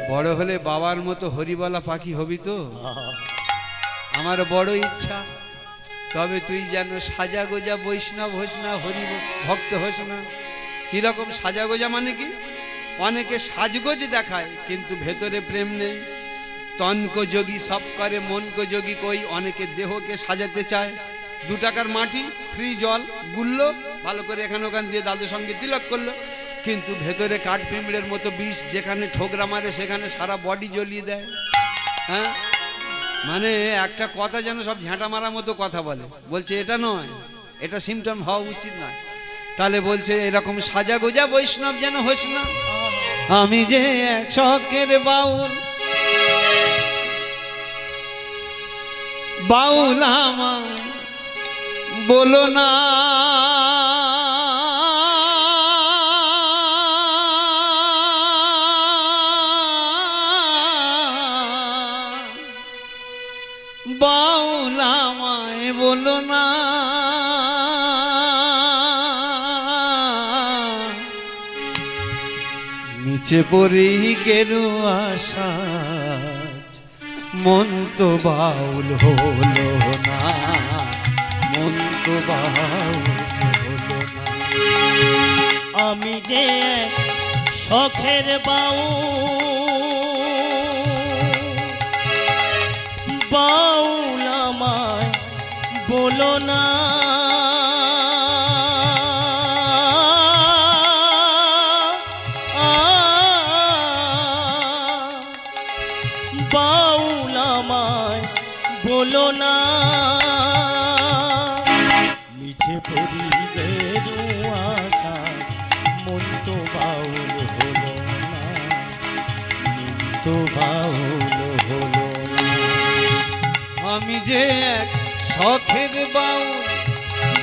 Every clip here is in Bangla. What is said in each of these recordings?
বড় হলে বাবার মতো হরিবলা পাখি হবি তো? আমার বড় ইচ্ছা। তবে তুই যেন সাজা গোজা বৈষ্ণব হোস না, হরি ভক্ত হোস না। কিরকম সাজা গোজা মানে কি? অনেকে সাজগোজ দেখায় কিন্তু ভেতরে প্রেম নেই। তনকো যোগী সব করে, মনকো যোগী কই। অনেকে দেহকে সাজাতে চায়। 2 টাকার মাটি, ফ্রি জল গুললো, ভালো করে এখানে ওখান দিয়ে দাদুর সঙ্গে তিলক করলো, কিন্তু ভেতরে কাঠ পিঁমড়ের মতো বিষ। যেখানে ঠোকরা মারে সেখানে সারা বডি জ্বলিয়ে দেয়। হ্যাঁ, মানে একটা কথা যেন সব ঝাঁটা মারার মতো কথা বলে। বলছে এটা নয়, এটা সিমটম হওয়া উচিত নয়। তাহলে বলছে এরকম সাজা গোজা বৈষ্ণব যেন হোস না। আমি যে এক শখের বাউল, বাউল আমার বলো না। বাউল আমায় বলো না। নিচে পড়ি গেরুয়া সাজ, মন তো বাউল হলো না, মন তো বাউল হলো না। আমি যে শখের বাউল আমায় বলো না। বাউল আমায় বলো না। নিচে পড়ি গেরুয়া সাজ, মন তো বাউল হলো না, মন তো বাউল হলো না। আমি যে এক শখের বাউল,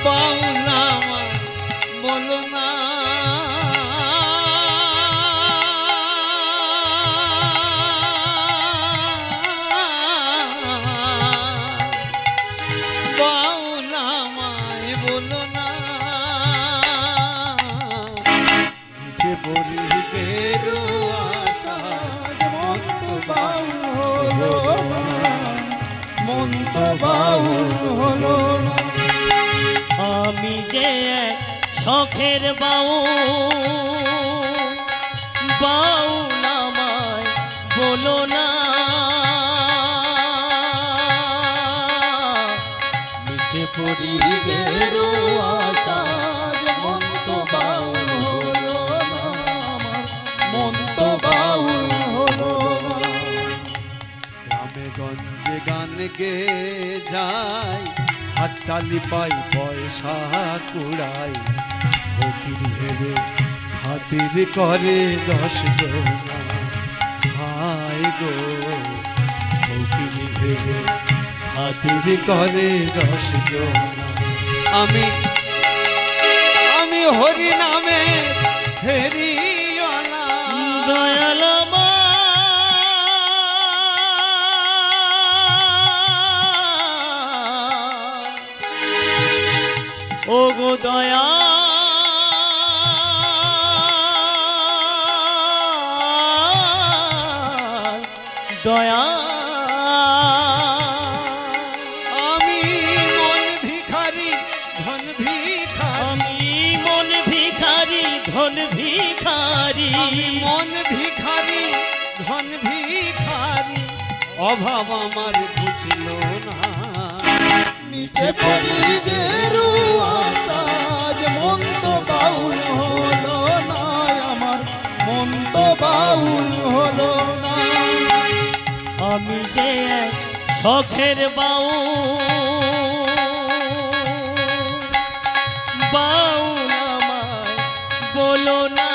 বাউল আমায় বলো না। বাউল আমায় বলো না। নিচে পড়ি গেরুয়া সাজ, মন তো বাউল হলো না, মন তো বাউল হলো না। আমি যে এক শখের বাউল আমায় বলো না। নিচে পড়ি গেরুয়া সাজ, মন তো বাউল হলো না, মন তো বাউল হলো না। গ্রামে গঞ্জে গান গে যাই, হাততালি পাই পয়সা কুড়াই। ফকির ভেবে খাতির করে 10 জনা, হায় গো ফকির ভেবে খাতির করে 10 জনা। আমি হরি নামে ফেরিওয়ালা, দয়াল ও গো দয়া, দয়া। আমি মন ভিখারি ধন ভিখারি, আমি মন ভিখারি ধন ভিখারি, আমি মন ভিখারি ধন ভিখারি। অভাব আমার বুঝলো না। নিচে পড়ি গেরুয়া সাজ, মন তো বাউল হলো না, আমার মন তো বাউল হলো না। আমি যে এক শখের বাউল আমায় বলো না।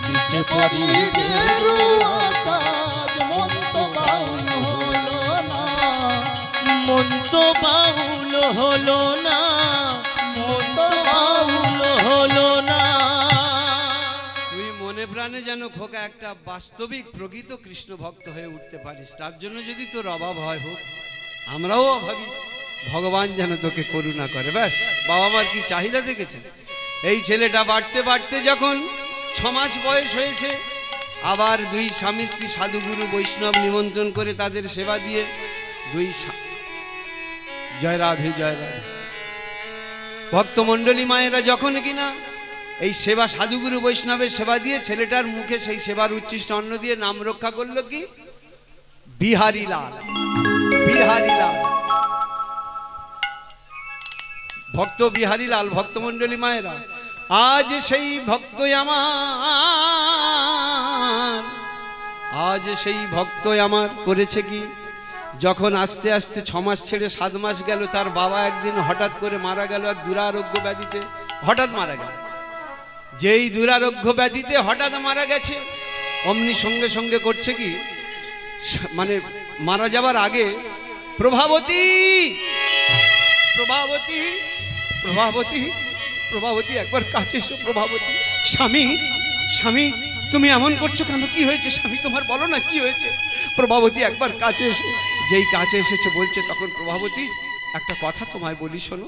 নিচে পড়ি গেরুয়া সাজ, মন তো বাউল হলো না, মন তো বাউল হলো না, মন তো বাউল হলো না। তুই মনে প্রাণে যেন খোকা একটা বাস্তবিক প্রকৃত কৃষ্ণ ভক্ত হয়ে উঠতে পারিস। তার জন্য যদি তোর অভাব হয় হোক, আমরাও অভাবী, ভগবান যেন তোকে করুণা করে। ব্যাস, বাবা মার কি চাহিদা দেখেছেন? এই ছেলেটা বাড়তে বাড়তে যখন 6 মাস বয়স হয়েছে, আবার দুই স্বামী স্ত্রী সাধুগুরু বৈষ্ণব নিমন্ত্রণ করে তাদের সেবা দিয়ে জয় রাধে জয় রাধে ভক্তমণ্ডলী মায়েরা যখন কিনা এই সেবা সাধুগুরু বৈষ্ণবের সেবা দিয়ে ছেলেটার মুখে সেই সেবার উচ্ছিষ্ট অন্ন দিয়ে নাম রক্ষা করলো কি বিহারী লাল। বিহারী লাল ভক্ত বিহারী লাল। ভক্তমণ্ডলী মায়েরা, আজ সেই ভক্ত আমার, আজ সেই ভক্ত আমার করেছে কি, যখন আস্তে আস্তে 6 মাস ছেড়ে 7 মাস গেল, তার বাবা একদিন হঠাৎ করে মারা গেল এক দুরারোগ্য ব্যাধিতে। হঠাৎ মারা গেল। যেই দুরারোগ্য ব্যাধিতে হঠাৎ মারা গেছে, অমনি সঙ্গে সঙ্গে করছে কি, মানে মারা যাবার আগে প্রভাবতী প্রভাবতী প্রভাবতী প্রভাবতী একবার কাছে এসো প্রভাবতী। স্বামী স্বামী তুমি এমন করছো কেন? কি হয়েছে স্বামী তোমার, বলো না কি হয়েছে? প্রভাবতী একবার কাছে এসো। যেই কাছে এসেছে বলছে, তখন প্রভাবতী একটা কথা তোমায় বলি, শোনো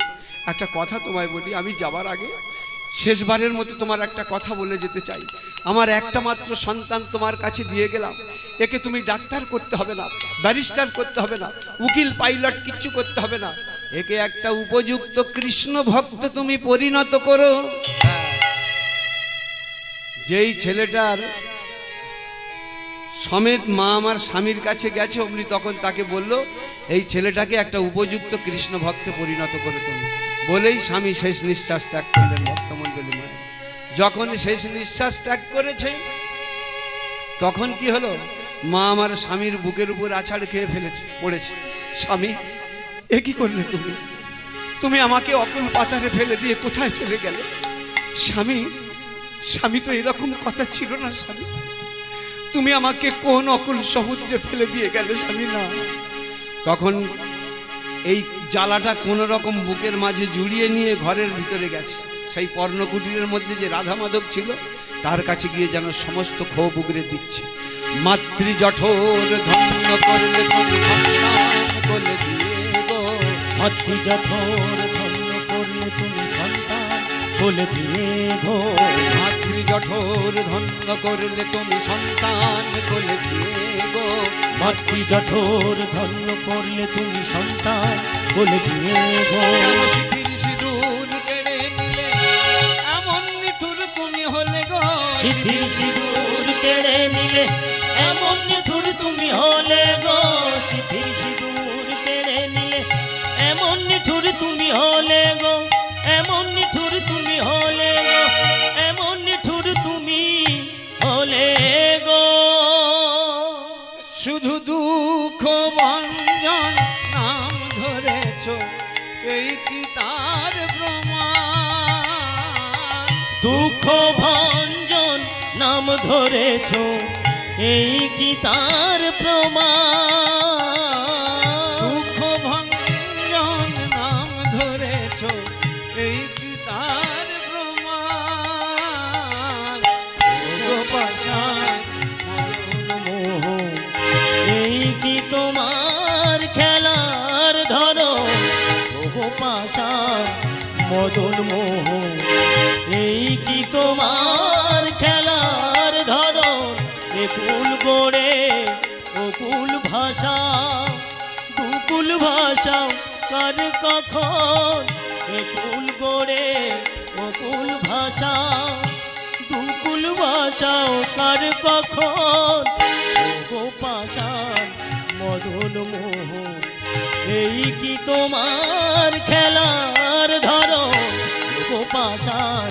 একটা কথা তোমায় বলি, আমি যাবার আগে শেষবারের মতো তোমার একটা কথা বলে যেতে চাই। আমার একটা মাত্র সন্তান তোমার কাছে দিয়ে গেলাম, একে তুমি ডাক্তার করতে হবে না, ব্যারিস্টার করতে হবে না, উকিল পাইলট কিচ্ছু করতে হবে না, একে একটা উপযুক্ত কৃষ্ণ ভক্ত তুমি পরিণত করো। যেই ছেলেটার সমেত মা আমার স্বামীর কাছে গেছে, অমনি তখন তাকে বলল, এই ছেলেটাকে একটা উপযুক্ত কৃষ্ণ ভক্তে পরিণত করে তুমি। বলেই স্বামী শেষ নিঃশ্বাস ত্যাগ করলেন। ভক্তমণ্ডলী মা যখন শেষ নিঃশ্বাস ত্যাগ করেছে, তখন কি হলো, মা আমার স্বামীর বুকের উপর আছাড় খেয়ে ফেলেছে, পড়েছে। স্বামী এ কি করলে তুমি? তুমি আমাকে অকুল পাতারে ফেলে দিয়ে কোথায় চলে গেলে? স্বামী স্বামী তো এরকম কথা ছিল না স্বামী, তুমি আমাকে কোন অকুল সমুদ্রে ফেলে দিয়ে গেলে স্বামী? না। তখন এই জ্বালাটা কোন রকম বুকের মাঝে জুড়িয়ে নিয়ে ঘরের ভিতরে গেছে। সেই পর্ণকুটিরের মধ্যে যে রাধা মাধব ছিল, তার কাছে গিয়ে যেন সমস্ত ক্ষোভ উগরে দিচ্ছে। মাতৃ জঠোর ধন্য করলে তুমি সন্তান বলে দিয়ে গো, মাতৃ জঠোর ধন্য করলে তুমি সন্তান বলে দিয়ে গো, মাতৃ জঠোর ধন্য করলে তুমি সন্তান বলে দিয়ে গো, মাতৃ জঠোর ধন্য করলে তুমি সন্তান বলে দিয়ে গো। সিঁথির সিঁদুর কেড়ে নিলে এমন নিঠুর তুমি হলে গো, সিঁথির সিঁদুর কেড়ে নিলে এমন নিঠুর তুমি হলে গো, সিঁথির সিঁদুর কেড়ে নিলে এমন নিঠুর তুমি হলে গো, এমন নিঠুর তুমি হলে গো, এমন নিঠুর তুমি হলে গো। শুধু দুঃখ ভঞ্জন নাম ধরেছ, এই কি তার প্রমাণ? দুঃখ ভঞ্জন নাম ধরেছ, এই কি তার প্রমাণ? দুঃখ ভঞ্জন নাম ধরেছ, এই কি তার প্রমাণ? গোপাশান মোহ এই কি তোমার খেলার ধরো, গোপাশান মদন মোহ এই কি তোমার খেলার ধরো। একুল গড়ে অকুল ভাষা, দুকুল ভাষা কার কখন, একুল গড়ে অকুল ভাষা, দুকুল ভাষাও কার কখন। গোপাশান মদন মোহ এই কি তোমার খেলার ধরো, গোপাশান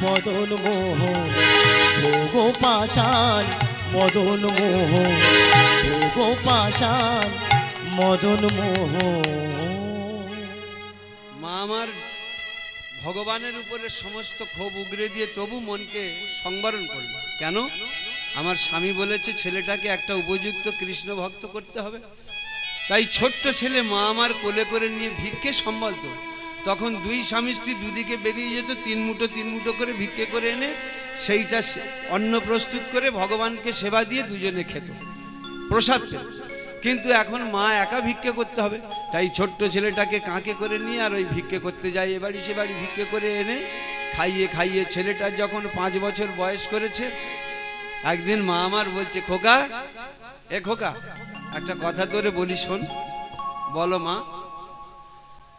মদন মোহ, গোপাশান মদন মোহ, গোপাশান মদন মোহ। মা আমার ভগবানের উপরে সমস্ত ক্ষোভ উগরে দিয়ে তবু মনকে সংবরণ করল। কেন? আমার স্বামী বলেছে ছেলেটাকে একটা উপযুক্ত কৃষ্ণ ভক্ত করতে হবে। তাই ছোট্ট ছেলে মা আমার কোলে করে নিয়ে ভিক্ষে সম্বলত। তখন দুই স্বামী স্ত্রী দুদিকে বেরিয়ে যেত, 3 মুঠো করে ভিক্ষে করে এনে সেইটা অন্ন প্রস্তুত করে ভগবানকে সেবা দিয়ে দুজনে খেত, প্রসাদ পেত। কিন্তু এখন মা একা ভিক্ষে করতে হবে, তাই ছোট্ট ছেলেটাকে কাঁকে করে নিয়ে আর ওই ভিক্ষে করতে যায়, এ বাড়ি সে বাড়ি ভিক্ষে করে এনে খাইয়ে খাইয়ে ছেলেটার যখন 5 বছর বয়স করেছে, একদিন মা আমার বলছে, খোকা এ খোকা একটা কথা তোরে বলি শোন। বলো মা।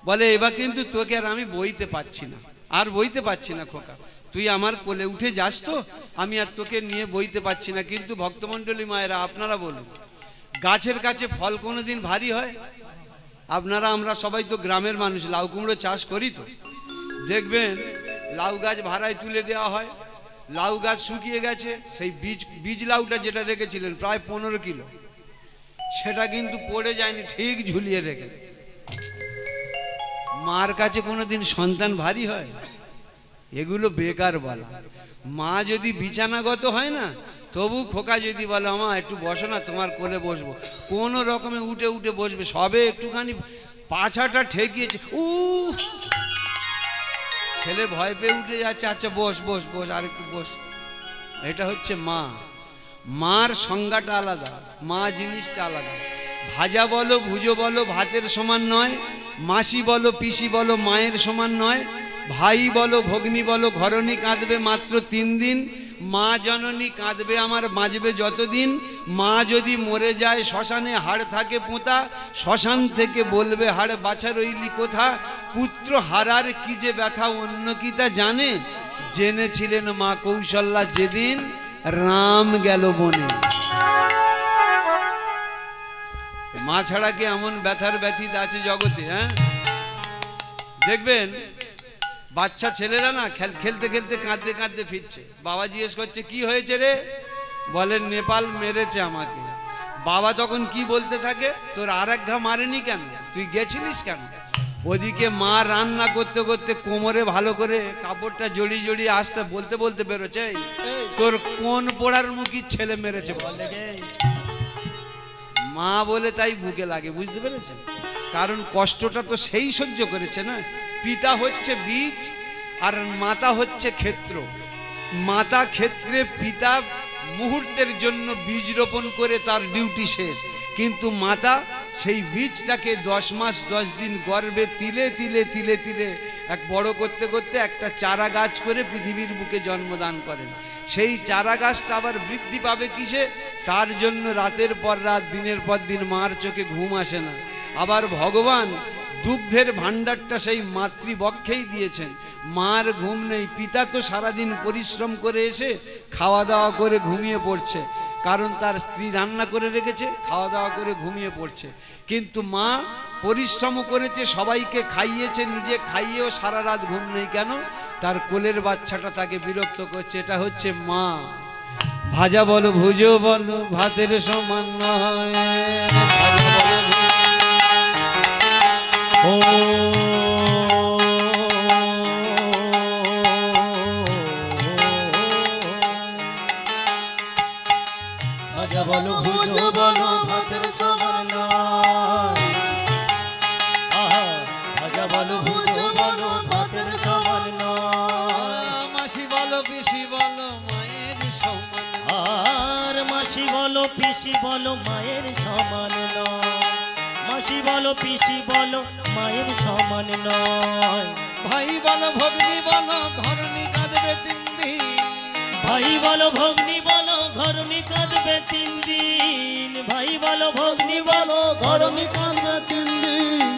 বলে এবার কিন্তু তোকে আর আমি বইতে পাচ্ছি না, আর বইতে পাচ্ছি না খোকা, তুই আমার কোলে উঠে যাস তো, আমি আর তোকে নিয়ে বইতে পাচ্ছি না। কিন্তু ভক্তমণ্ডলী মায়েরা আপনারা বলুন, গাছের কাছে ফল কোনোদিন ভারী হয়? আপনারা আমরা সবাই তো গ্রামের মানুষ, লাউ কুমড়ো চাষ করি, তো দেখবেন লাউ গাছ ভাড়ায় তুলে দেওয়া হয়, লাউ গাছ শুকিয়ে গেছে, সেই বীজ লাউটা যেটা রেখেছিলেন প্রায় 15 কিলো, সেটা কিন্তু পড়ে যায়নি, ঠিক ঝুলিয়ে রেখেছে। মার কাছে কোনোদিন সন্তান ভারী হয়? এগুলো বেকার বলা। মা যদি বিছানাগত হয় না, তবু খোকা যদি বলে আমা একটু বসো না, তোমার কোলে বসবো, কোনো রকমে উঠে উঠে বসবে, সবে একটুখানি পাছাটা ঠেকিয়েছে, ছেলে ভয় পেয়ে উঠে যাচ্ছে, আচ্ছা বস বস বস, আর একটু বস। এটা হচ্ছে মা। মার সংজ্ঞাটা আলাদা, মা জিনিসটা আলাদা। ভাজা বলো ভুজো বলো ভাতের সমান নয়, মাসি বলো পিসি বলো মায়ের সমান নয়, ভাই বলো ভগ্নী বলো ঘরণী কাঁদবে মাত্র 3 দিন, মা জননী কাঁদবে আমার বাঁচবে যতদিন। মা যদি মরে যায় শ্মশানে হাড় থাকে পোঁতা, শ্মশান থেকে বলবে হাড় বাছা রইলি কোথা। পুত্র হারার কি যে ব্যথা অন্য কি তা জানে, জেনেছিলেন মা কৌশল্যা যেদিন রাম গেল বনে। মা ছাড়া কি এমন ব্যথার ব্যথিত আছে জগতে? হ্যাঁ, দেখবেন বাচ্চা ছেলেরা না খেলতে খেলতে কাঁদতে কাঁদতে ফিরছে, বাবা জিজ্ঞেস করছে কি হয়েছে রে, বলেন নেপাল মেরেছে আমাকে। বাবা তখন কি বলতে থাকে, তোর আর এক ঘা মারেনি কেন, তুই গেছিলিস কেন? ওদিকে মা রান্না করতে করতে কোমরে ভালো করে কাপড়টা জড়িয়ে জড়িয়ে আসতে বলতে বলতে বেরোচ্ছে, তোর কোন পোড়ার মুখী ছেলে মেরেছে বলে। মা বলে তাই বুকে লাগে, বুঝতে পেরেছেন? কারণ কষ্টটা তো সেই সহ্য করেছে না। পিতা হচ্ছে বীজ আর মাতা হচ্ছে ক্ষেত্র। মাতা ক্ষেত্রে পিতা মুহূর্তের জন্য বীজ রোপণ করে তার ডিউটি শেষ, কিন্তু মাতা সেই বীজটাকে 10 মাস 10 দিন গর্ভে তিলে তিলে তিলে তিলে এক বড় করতে করতে একটা চারা গাছ করে পৃথিবীর বুকে জন্মদান করেন। সেই চারা গাছটা আবার বৃদ্ধি পাবে কিসে? তার জন্য রাতের পর রাত দিনের পর দিন মার চোখে ঘুম আসে না। আবার ভগবান দুগ্ধের ভাণ্ডারটা সেই মাতৃবক্ষেই দিয়েছেন, মার ঘুম নেই। পিতা তো সারাদিন পরিশ্রম করে এসে খাওয়া দাওয়া করে ঘুমিয়ে পড়ছে, কারণ তার স্ত্রী রান্না করে রেখেছে, খাওয়া দাওয়া করে ঘুমিয়ে পড়ছে। কিন্তু মা পরিশ্রম করেছে, সবাইকে খাইয়েছে, নিজে খাইয়েও সারা রাত ঘুম নেই কেন? তার কোলের বাচ্চাটা তাকে বিরক্ত করছে। এটা হচ্ছে মা। ভাজা বলো ভুজো বলো ভাতের সমান নয়, ভাজা বলো ভুজো বলো ভাতের সমান নয়, ভাজা বলো ভুজো বলো ভাতের সমান নয়। মাসি বলো পিসি বলো মায়ের সমান, আর মাসি বলো পিসি বলো মায়ের সমান নয়, মাসি বলো পিসি বলো মায়ের সমান নয়। ভাই বলো ভগ্নী বলো ঘরণী কাঁদবে 3 দিন, ভাই বলো ভগ্নী বলো ঘরণী কাঁদবে 3 দিন, ভাই বলো ভগ্নী বলো ঘরণী কাঁদবে 3 দিন,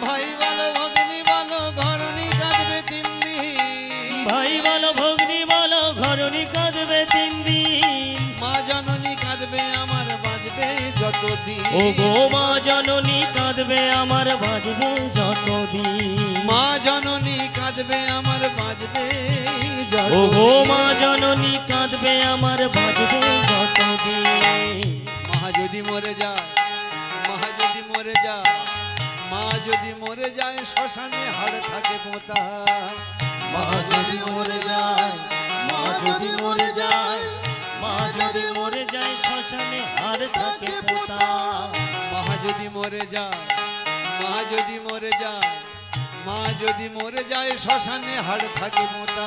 ভাই বলো ভগ্নী বলো ঘরণী কাঁদবে 3 দিন, ভাই বলো ভগ্নী বলো ঘরণী কাঁদবে 3 দিন। মা জননী কাঁদবে আমার বাঁচবে যতদিন, ও গো মা জননী কাঁদবে আমার বাঁচবে যতদিন, মা জননী কাঁদবে আমার বাঁচবে ও গো যতদিন। মা জননী কাঁদবে আমার বাঁচবে যতদিন। মা যদি মরে যায়, মা যদি মরে যায়, মা যদি মরে যায় শ্মশানে হাড় থাকে পোঁতা, মা যদি মরে যায়, মা যদি মরে যায়, মা যদি মরে যায় শ্মশানে আর থাকে পোতা, মা যদি মরে যায়, মা যদি মরে যায়, মা যদি মরে যায় শ্মশানে হাড় থাকে পোঁতা,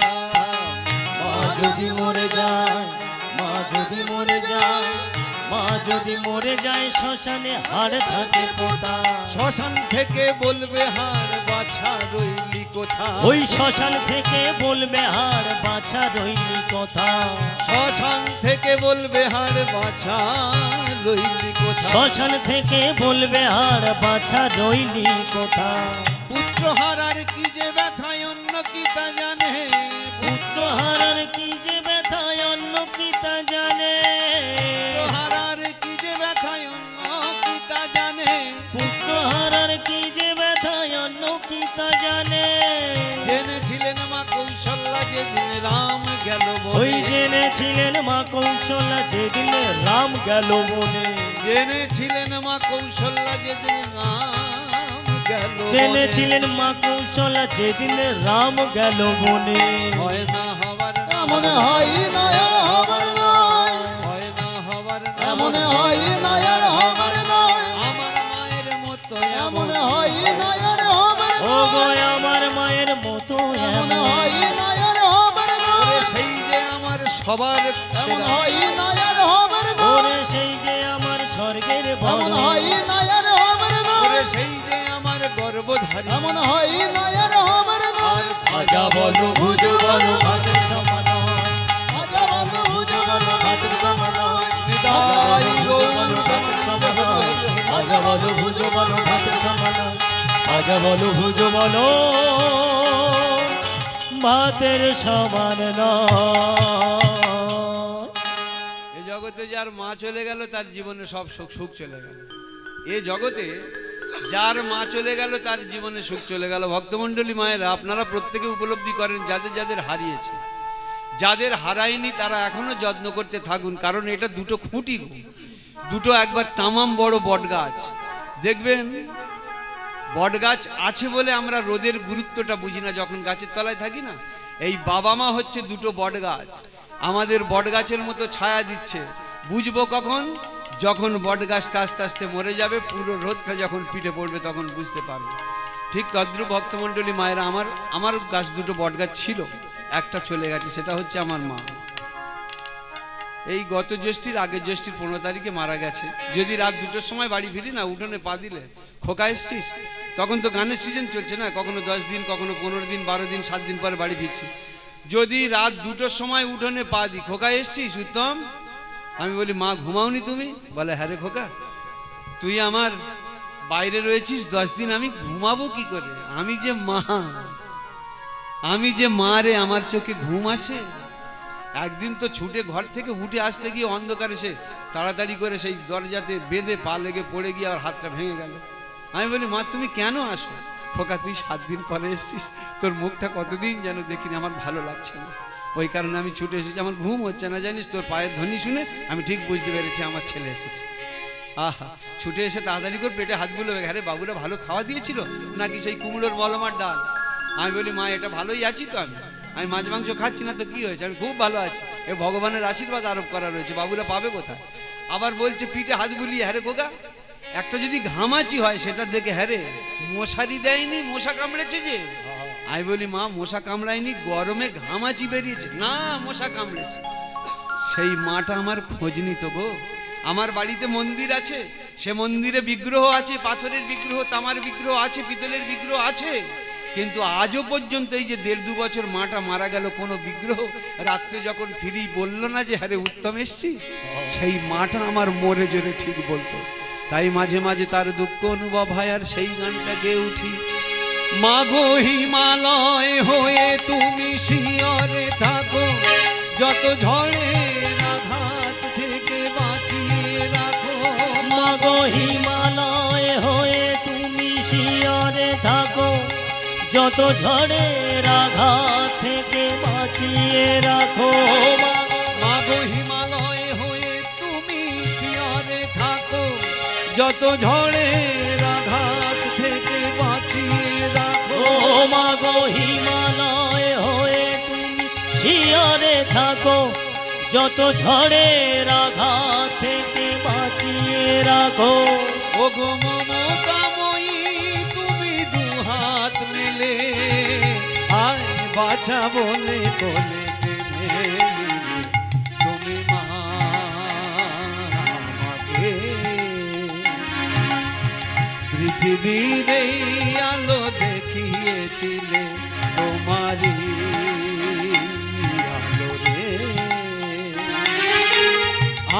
মা যদি মরে যায়, মা যদি মরে যায়, মা যদি মরে যায় শ্মশানে হাড় থাকে পোতা। শ্মশান থেকে বলবে হাড় বাছা রইলি কোথা, ওই শ্মশান থেকে বলবে হাড় বাছা রইলি কথা। শ্মশান থেকে বলবে হাড় বাছা রইলি কোথা, শ্মশান থেকে বলবে হাড় বাছা রইলি কথা। পুত্র হারার কি যে ব্যথায় অন্য কি তা জানে, পুত্র হারার কি যে ব্যথায় অন্য কি তা জানে, পুত্র হারার কি যে ব্যথায় অন্য কি তা জানে, পুত্র হারার কি যে ব্যথায় অন্য কি তা জানে। জেনেছিলেন মা কৌশল্যা যেদিন রাম গেল ওই বনে, জেনেছিলেন মা কৌশল্যা যেদিন রাম গেল বনে, জেনেছিলেন মা কৌশল্যা যেদিন রাম গেল বনে, জেনেছিলেন মা কৌশল্যা যেদিন রাম গেল বনে। হয় না হবার না, মনে হয় না আর হবার নয়, হয় না হবার না, মনে হয় না আর হবার নয়, আমার মায়ের মতো মনে হয় না আর হবার ও নয়, গো আমার মায়ের মতো মনে এমন। হয় না আর হবার ওরে নয়, সেই যে আমার সবার এমন সেরা, হয় না আর হবার নয়, ওরে সেই যে আমার স্বর্গের এমন বড়, হয় না আর হবার ওরে নয়, সেই যে আমার গর্বধারী, এমন হয় না আর হবার নয়। ভাজা বলো ভুজ বলো ভাতের সমান নয়, আজা বলো বুঝো বলো ভাতের সমান নয়, হৃদয় গৌর আজা বলো ভুজো বলো ভাতের সমান, আজা বলো ভুজো বলো ভাতের সমান নয়। এ জগতে যার মা চলে গেল তার জীবনে সব সুখ সুখ চলে গেল। এ জগতে যার মা চলে গেল তার জীবনে সুখ চলে গেল। ভক্তমণ্ডলী মায়েরা, আপনারা প্রত্যেকে উপলব্ধি করেন যাদের যাদের হারিয়েছে, যাদের হারায়নি তারা এখনো যত্ন করতে থাকুন, কারণ এটা দুটো খুঁটি, দুটো একবার তামাম বড় বট গাছ। দেখবেন বট গাছ আছে বলে আমরা রোদের গুরুত্বটা বুঝি না যখন গাছের তলায় থাকি না। এই বাবা মা হচ্ছে দুটো বট গাছ, আমাদের বট গাছের মতো ছায়া দিচ্ছে। বুঝবো কখন? যখন বট গাছটা আস্তে আস্তে মরে যাবে, পুরো রোদটা যখন পিঠে পড়বে তখন বুঝতে পারবো। ঠিক তদ্রূপ ভক্তমণ্ডলী মায়েরা, আমার গাছ দুটো বট গাছ ছিল, একটা চলে গেছে, সেটা হচ্ছে আমার মা। এই গত জ্যৈষ্ঠীর আগের জ্যৈষ্ঠীর 15 তারিখে মারা গেছে। যদি রাত 2টোর সময় বাড়ি ফিরি না, উঠোনে পা দিলে খোকা এসছিস, তখন তো গানের সিজন চলছে না, কখনো 10 দিন, কখনো 15 দিন, 12 দিন, 7 দিন পরে বাড়ি ফিরছি। যদি রাত 2টোর সময় উঠোনে পা দিই, খোকা এসছিস উত্তম, আমি বলি মা ঘুমাওনি তুমি? বলে হ্যাঁ রে খোকা, তুই আমার বাইরে রয়েছিস 10 দিন, আমি ঘুমাবো কি করে? আমি যে মা রে, আমার চোখে ঘুম আসে? একদিন তো ছুটে ঘর থেকে উঠে আসতে গিয়ে অন্ধকারে সে তাড়াতাড়ি করে সেই দরজাতে বেঁধে পা লেগে পড়ে গিয়ে আর হাতটা ভেঙে গেল। আমি বলি মা তুমি কেন আসো? খোকা তুই 7 দিন পরে এসছিস, তোর মুখটা কতদিন যেন দেখিনি, আমার ভালো লাগছে না, ওই কারণে আমি ছুটে এসেছি, আমার ঘুম হচ্ছে না জানিস, তোর পায়ের ধ্বনি শুনে আমি ঠিক বুঝতে পেরেছি আমার ছেলে এসেছে। আহা, ছুটে এসে তাড়াতাড়ি করে পেটে হাতগুলো, আরে বাবুরা ভালো খাওয়া দিয়েছিল নাকি সেই কুমড়োর মলমার ডাল? আমি বলি মা এটা ভালোই আছি তো, আমি মাছ মাংস খাচ্ছি না তো কি হয়েছে, আমি খুব ভালো আছি, এ ভগবানের আশীর্বাদ আরোপ করা রয়েছে, বাবুরা পাবে কোথায়? আবার বলছে পিঠে হাত বুলিয়ে, হ্যাঁ রে গোগা একটা যদি ঘামাচি হয় সেটা দেখে, হ্যাঁ রে মশারি দেয়নি, মশা কামড়েছে যে? আমি বলি মা মশা কামড়ায়নি, গরমে ঘামাচি বেরিয়েছে। না মশা কামড়েছে। সেই মাটা আমার খোঁজ নিত গো। আমার বাড়িতে মন্দির আছে, সে মন্দিরে বিগ্রহ আছে, পাথরের বিগ্রহ, তামার বিগ্রহ আছে, পিতলের বিগ্রহ আছে, কিন্তু আজও পর্যন্ত এই যে 1.5-2 বছর মাটা মারা গেল, কোনো বিগ্রহ রাত্রে যখন ফিরি বলল না যে হ্যাঁ রে উত্তম এসছিস। সেই মাটা আমার মরে জোরে ঠিক বলতো। তাই মাঝে মাঝে তার দুঃখ অনুভব হয়, আর সেই গানটা গেয়ে উঠি, মাগো হিমালয় হয়ে তুমি শিয়রে থাকো, যত ঝড়ের আঘাত থেকে বাঁচিয়ে রাখো। মাগো হিমালয় হয়ে তুমি শিয়রে থাকো, যত ঝড়ের আঘাত থেকে বাঁচিয়ে রাখো। মাগো হিমালয় হয়ে তুমি শিয়রে থাকো, যত ঝড়ের আঘাত থেকে বাঁচিয়ে রাখো। মাগো হিমালয় হয়ে তুমি শিয়রে থাকো, যত ঝড়ের আঘাত থেকে বাঁচিয়ে রাখো। ওগো মমতাময়ী তুমি দুহাত মেলে, আয় বাছা বলে কোলে টেনে নিলে, তুমি মা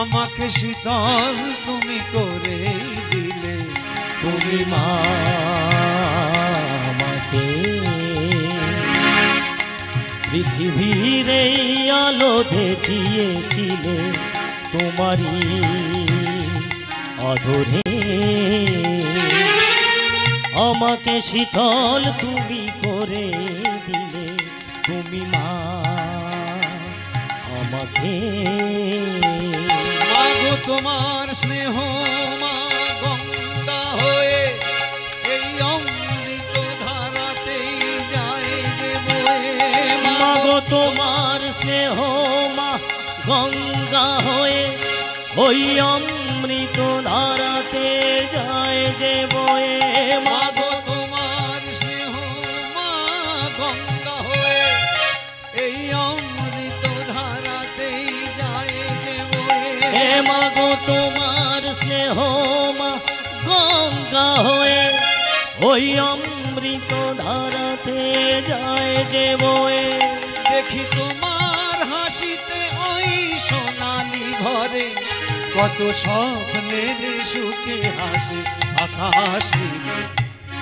আমাকে শীতল তুমি করে দিলে, তুমি মা আমাকে পৃথিবীর এই আলো দেখিয়েছিলে, তোমারই আদরে আমাকে শীতল তুমি করে দিলে, তুমি মা আমাকে। মাগো তোমার স্নেহ মা গঙ্গা হয়ে এই অমৃত ধারাতেই যায় যে বয়ে। মাগো তোমার স্নেহ মা গঙ্গা হয়ে ওই অমৃত ধারাতে যায় যে বয়ে। মাগো তোমার স্নেহ মা গঙ্গা হয়ে এই অমৃত ধারাতেই যায় যে বয়ে। মাগো তোমার স্নেহ মা গঙ্গা হয়ে ওই অমৃত ধারাতে যায় যে বয়ে। দেখি তোমার হাসিতে ওই সোনালি ঘরে কত স্বপ্নের সুখে হাসে আকাশ নীলে,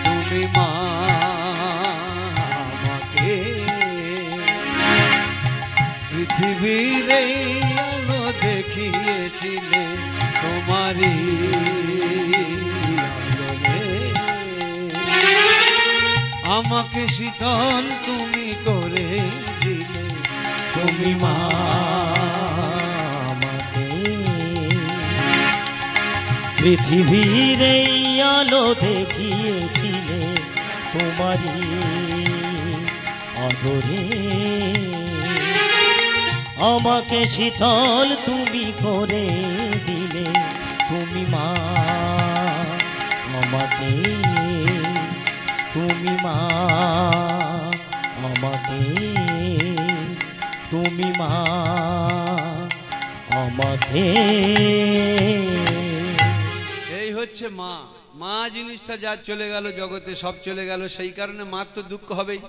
তুমি মা আমাকে পৃথিবীর এই আলো দেখিয়েছিলে, তোমারই আলোরে আমাকে শীতল তুমি করে দিলে, তুমি মা আমাকে পৃথিবীর এই আলো দেখিয়েছিলে, তোমারই আদরে আমাকে শীতল তুমি করে দিলে, তুমি মা আমাকে, তুমি মা আমাকে, তুমি মা আমাকে। এই হচ্ছে মা। মা জিনিসটা যা চলে গেল জগতে, সব চলে গেল, সেই কারণে মার তো দুঃখ হবেই।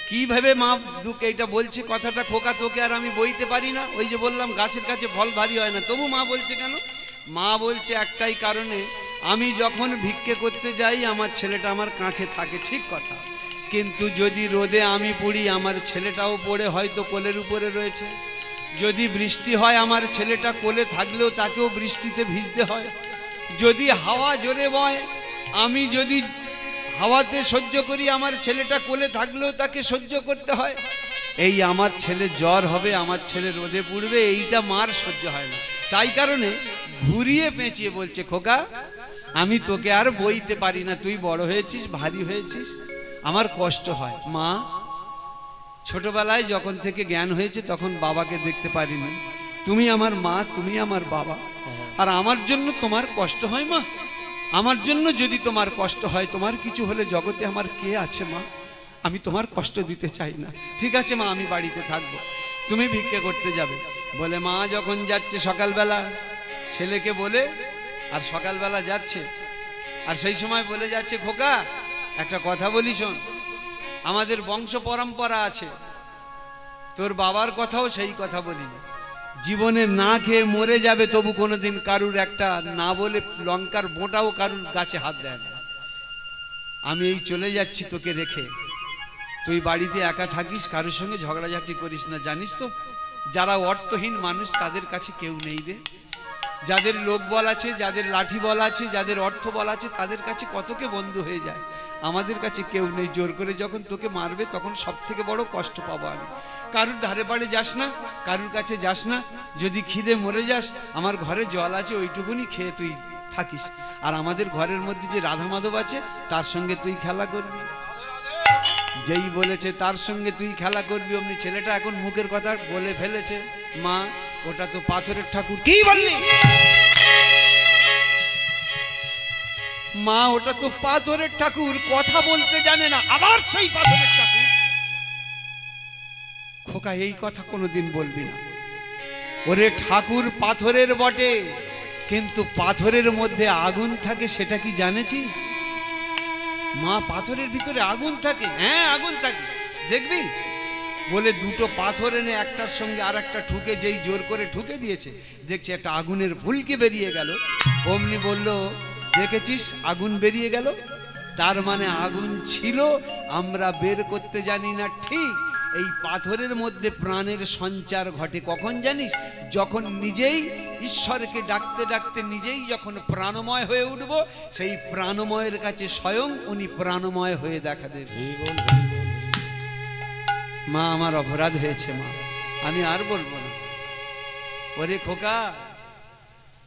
কিভাবে মা দুঃখ, এইটা বলছে কথাটা খোকা তোকে আর আমি বইতে পারি না। ওই যে বললাম গাছের কাছে ফল ভারী হয় না, তবু মা বলছে কেন? মা বলছে একটাই কারণে, আমি যখন ভিক্ষে করতে যাই আমার ছেলেটা আমার কাঁখে থাকে, ঠিক কথা, কিন্তু যদি রোদে আমি পড়ি আমার ছেলেটাও পড়ে হয়তো কোলের উপরে রয়েছে। যদি বৃষ্টি হয় আমার ছেলেটা কোলে থাকলেও তাকেও বৃষ্টিতে ভিজতে হয়। যদি হাওয়া জোরে বয় আমি যদি হাওয়াতে সহ্য করি, আমার ছেলেটা কোলে থাকলেও তাকে সহ্য করতে হয়। এই আমার ছেলে জ্বর হবে, আমার ছেলে রোদে পুড়বে, এইটা মার সহ্য হয় না। তাই কারণে ঘুরিয়ে পেঁচিয়ে বলছে, খোকা আমি তোকে আর বইতে পারি না, তুই বড় হয়েছিস, ভারী হয়েছিস, আমার কষ্ট হয়। মা ছোটবেলায় যখন থেকে জ্ঞান হয়েছে তখন বাবাকে দেখতে পারিনি, তুমি আমার মা, তুমি আমার বাবা, আর আমার জন্য তোমার কষ্ট হয় মা। আমার জন্য যদি তোমার কষ্ট হয়, তোমার কিছু হলে জগতে আমার কে আছে মা? আমি তোমার কষ্ট দিতে চাই না। ঠিক আছে মা, আমি বাড়িতে থাকবো, তুমি ভিক্ষে করতে যাবে। বলে মা যখন যাচ্ছে সকালবেলা ছেলেকে বলে, আর সকালবেলা যাচ্ছে, আর সেই সময় বলে যাচ্ছে, খোকা একটা কথা বলি শোন, আমাদের বংশ পরম্পরা আছে, তোর বাবার কথাও সেই কথা বলি, জীবনে না খেয়ে মরে যাবে তবু কোনোদিন কারুর একটা না বলে লঙ্কার বোঁটাও কারুর গাছে হাত দেয় না। আমি এই চলে যাচ্ছি তোকে রেখে, তুই বাড়িতে একা থাকিস, কারোর সঙ্গে ঝগড়াঝাটি করিস না। জানিস তো যারা অর্থহীন মানুষ তাদের কাছে কেউ নেই রে, যাদের লোক বল আছে, যাদের লাঠি বল আছে, যাদের অর্থ বল আছে, তাদের কাছে কতকে বন্ধু হয়ে যায়, আমাদের কাছে কেউ নেই। জোর করে যখন তোকে মারবে তখন সব থেকে বড় কষ্ট পাবো আমি। কারুর ধারে বাড়ে যাস না, কারুর কাছে যাস না, যদি খিদে মরে যাস আমার ঘরে জল আছে ওইটুকুনি খেয়ে তুই থাকিস, আর আমাদের ঘরের মধ্যে যে রাধা মাধব আছে তার সঙ্গে তুই খেলা করবি। যেই বলেছে তার সঙ্গে তুই খেলা করবি, অমনি ছেলেটা এখন মুখের কথা বলে ফেলেছে, মা ওটা তো পাথরের ঠাকুর। কি বললি মা? ওটা তো পাথরের ঠাকুর, কথা বলতে জানে না, আবার সেই পাথরের ঠাকুর। খোকা এই কথা কোনোদিন বলবি না। ওরে ঠাকুর পাথরের বটে, কিন্তু পাথরের মধ্যে আগুন থাকে, সেটা কি জানেছিস? মা পাথরের ভিতরে আগুন থাকে, হ্যাঁ আগুন থাকে, দেখবি বলে দুটো পাথর এনে একটার সঙ্গে আর একটা ঠুকে যেই জোর করে ঠুকে দিয়েছে, দেখছি একটা আগুনের ফুলকি বেরিয়ে গেল। অমনি বলল, দেখেছিস আগুন বেরিয়ে গেল, তার মানে আগুন ছিল, আমরা বের করতে জানি না। ঠিক এই পাথরের মধ্যে প্রাণের সঞ্চার ঘটে কখন জানিস? যখন নিজেই ঈশ্বরকে ডাকতে ডাকতে নিজেই যখন প্রাণময় হয়ে উঠব, সেই প্রাণময়ের কাছে স্বয়ং উনি প্রাণময় হয়ে দেখা দেবে। মা আমার অপরাধ হয়েছে, মা আমি আর বলবো না। ওরে খোকা,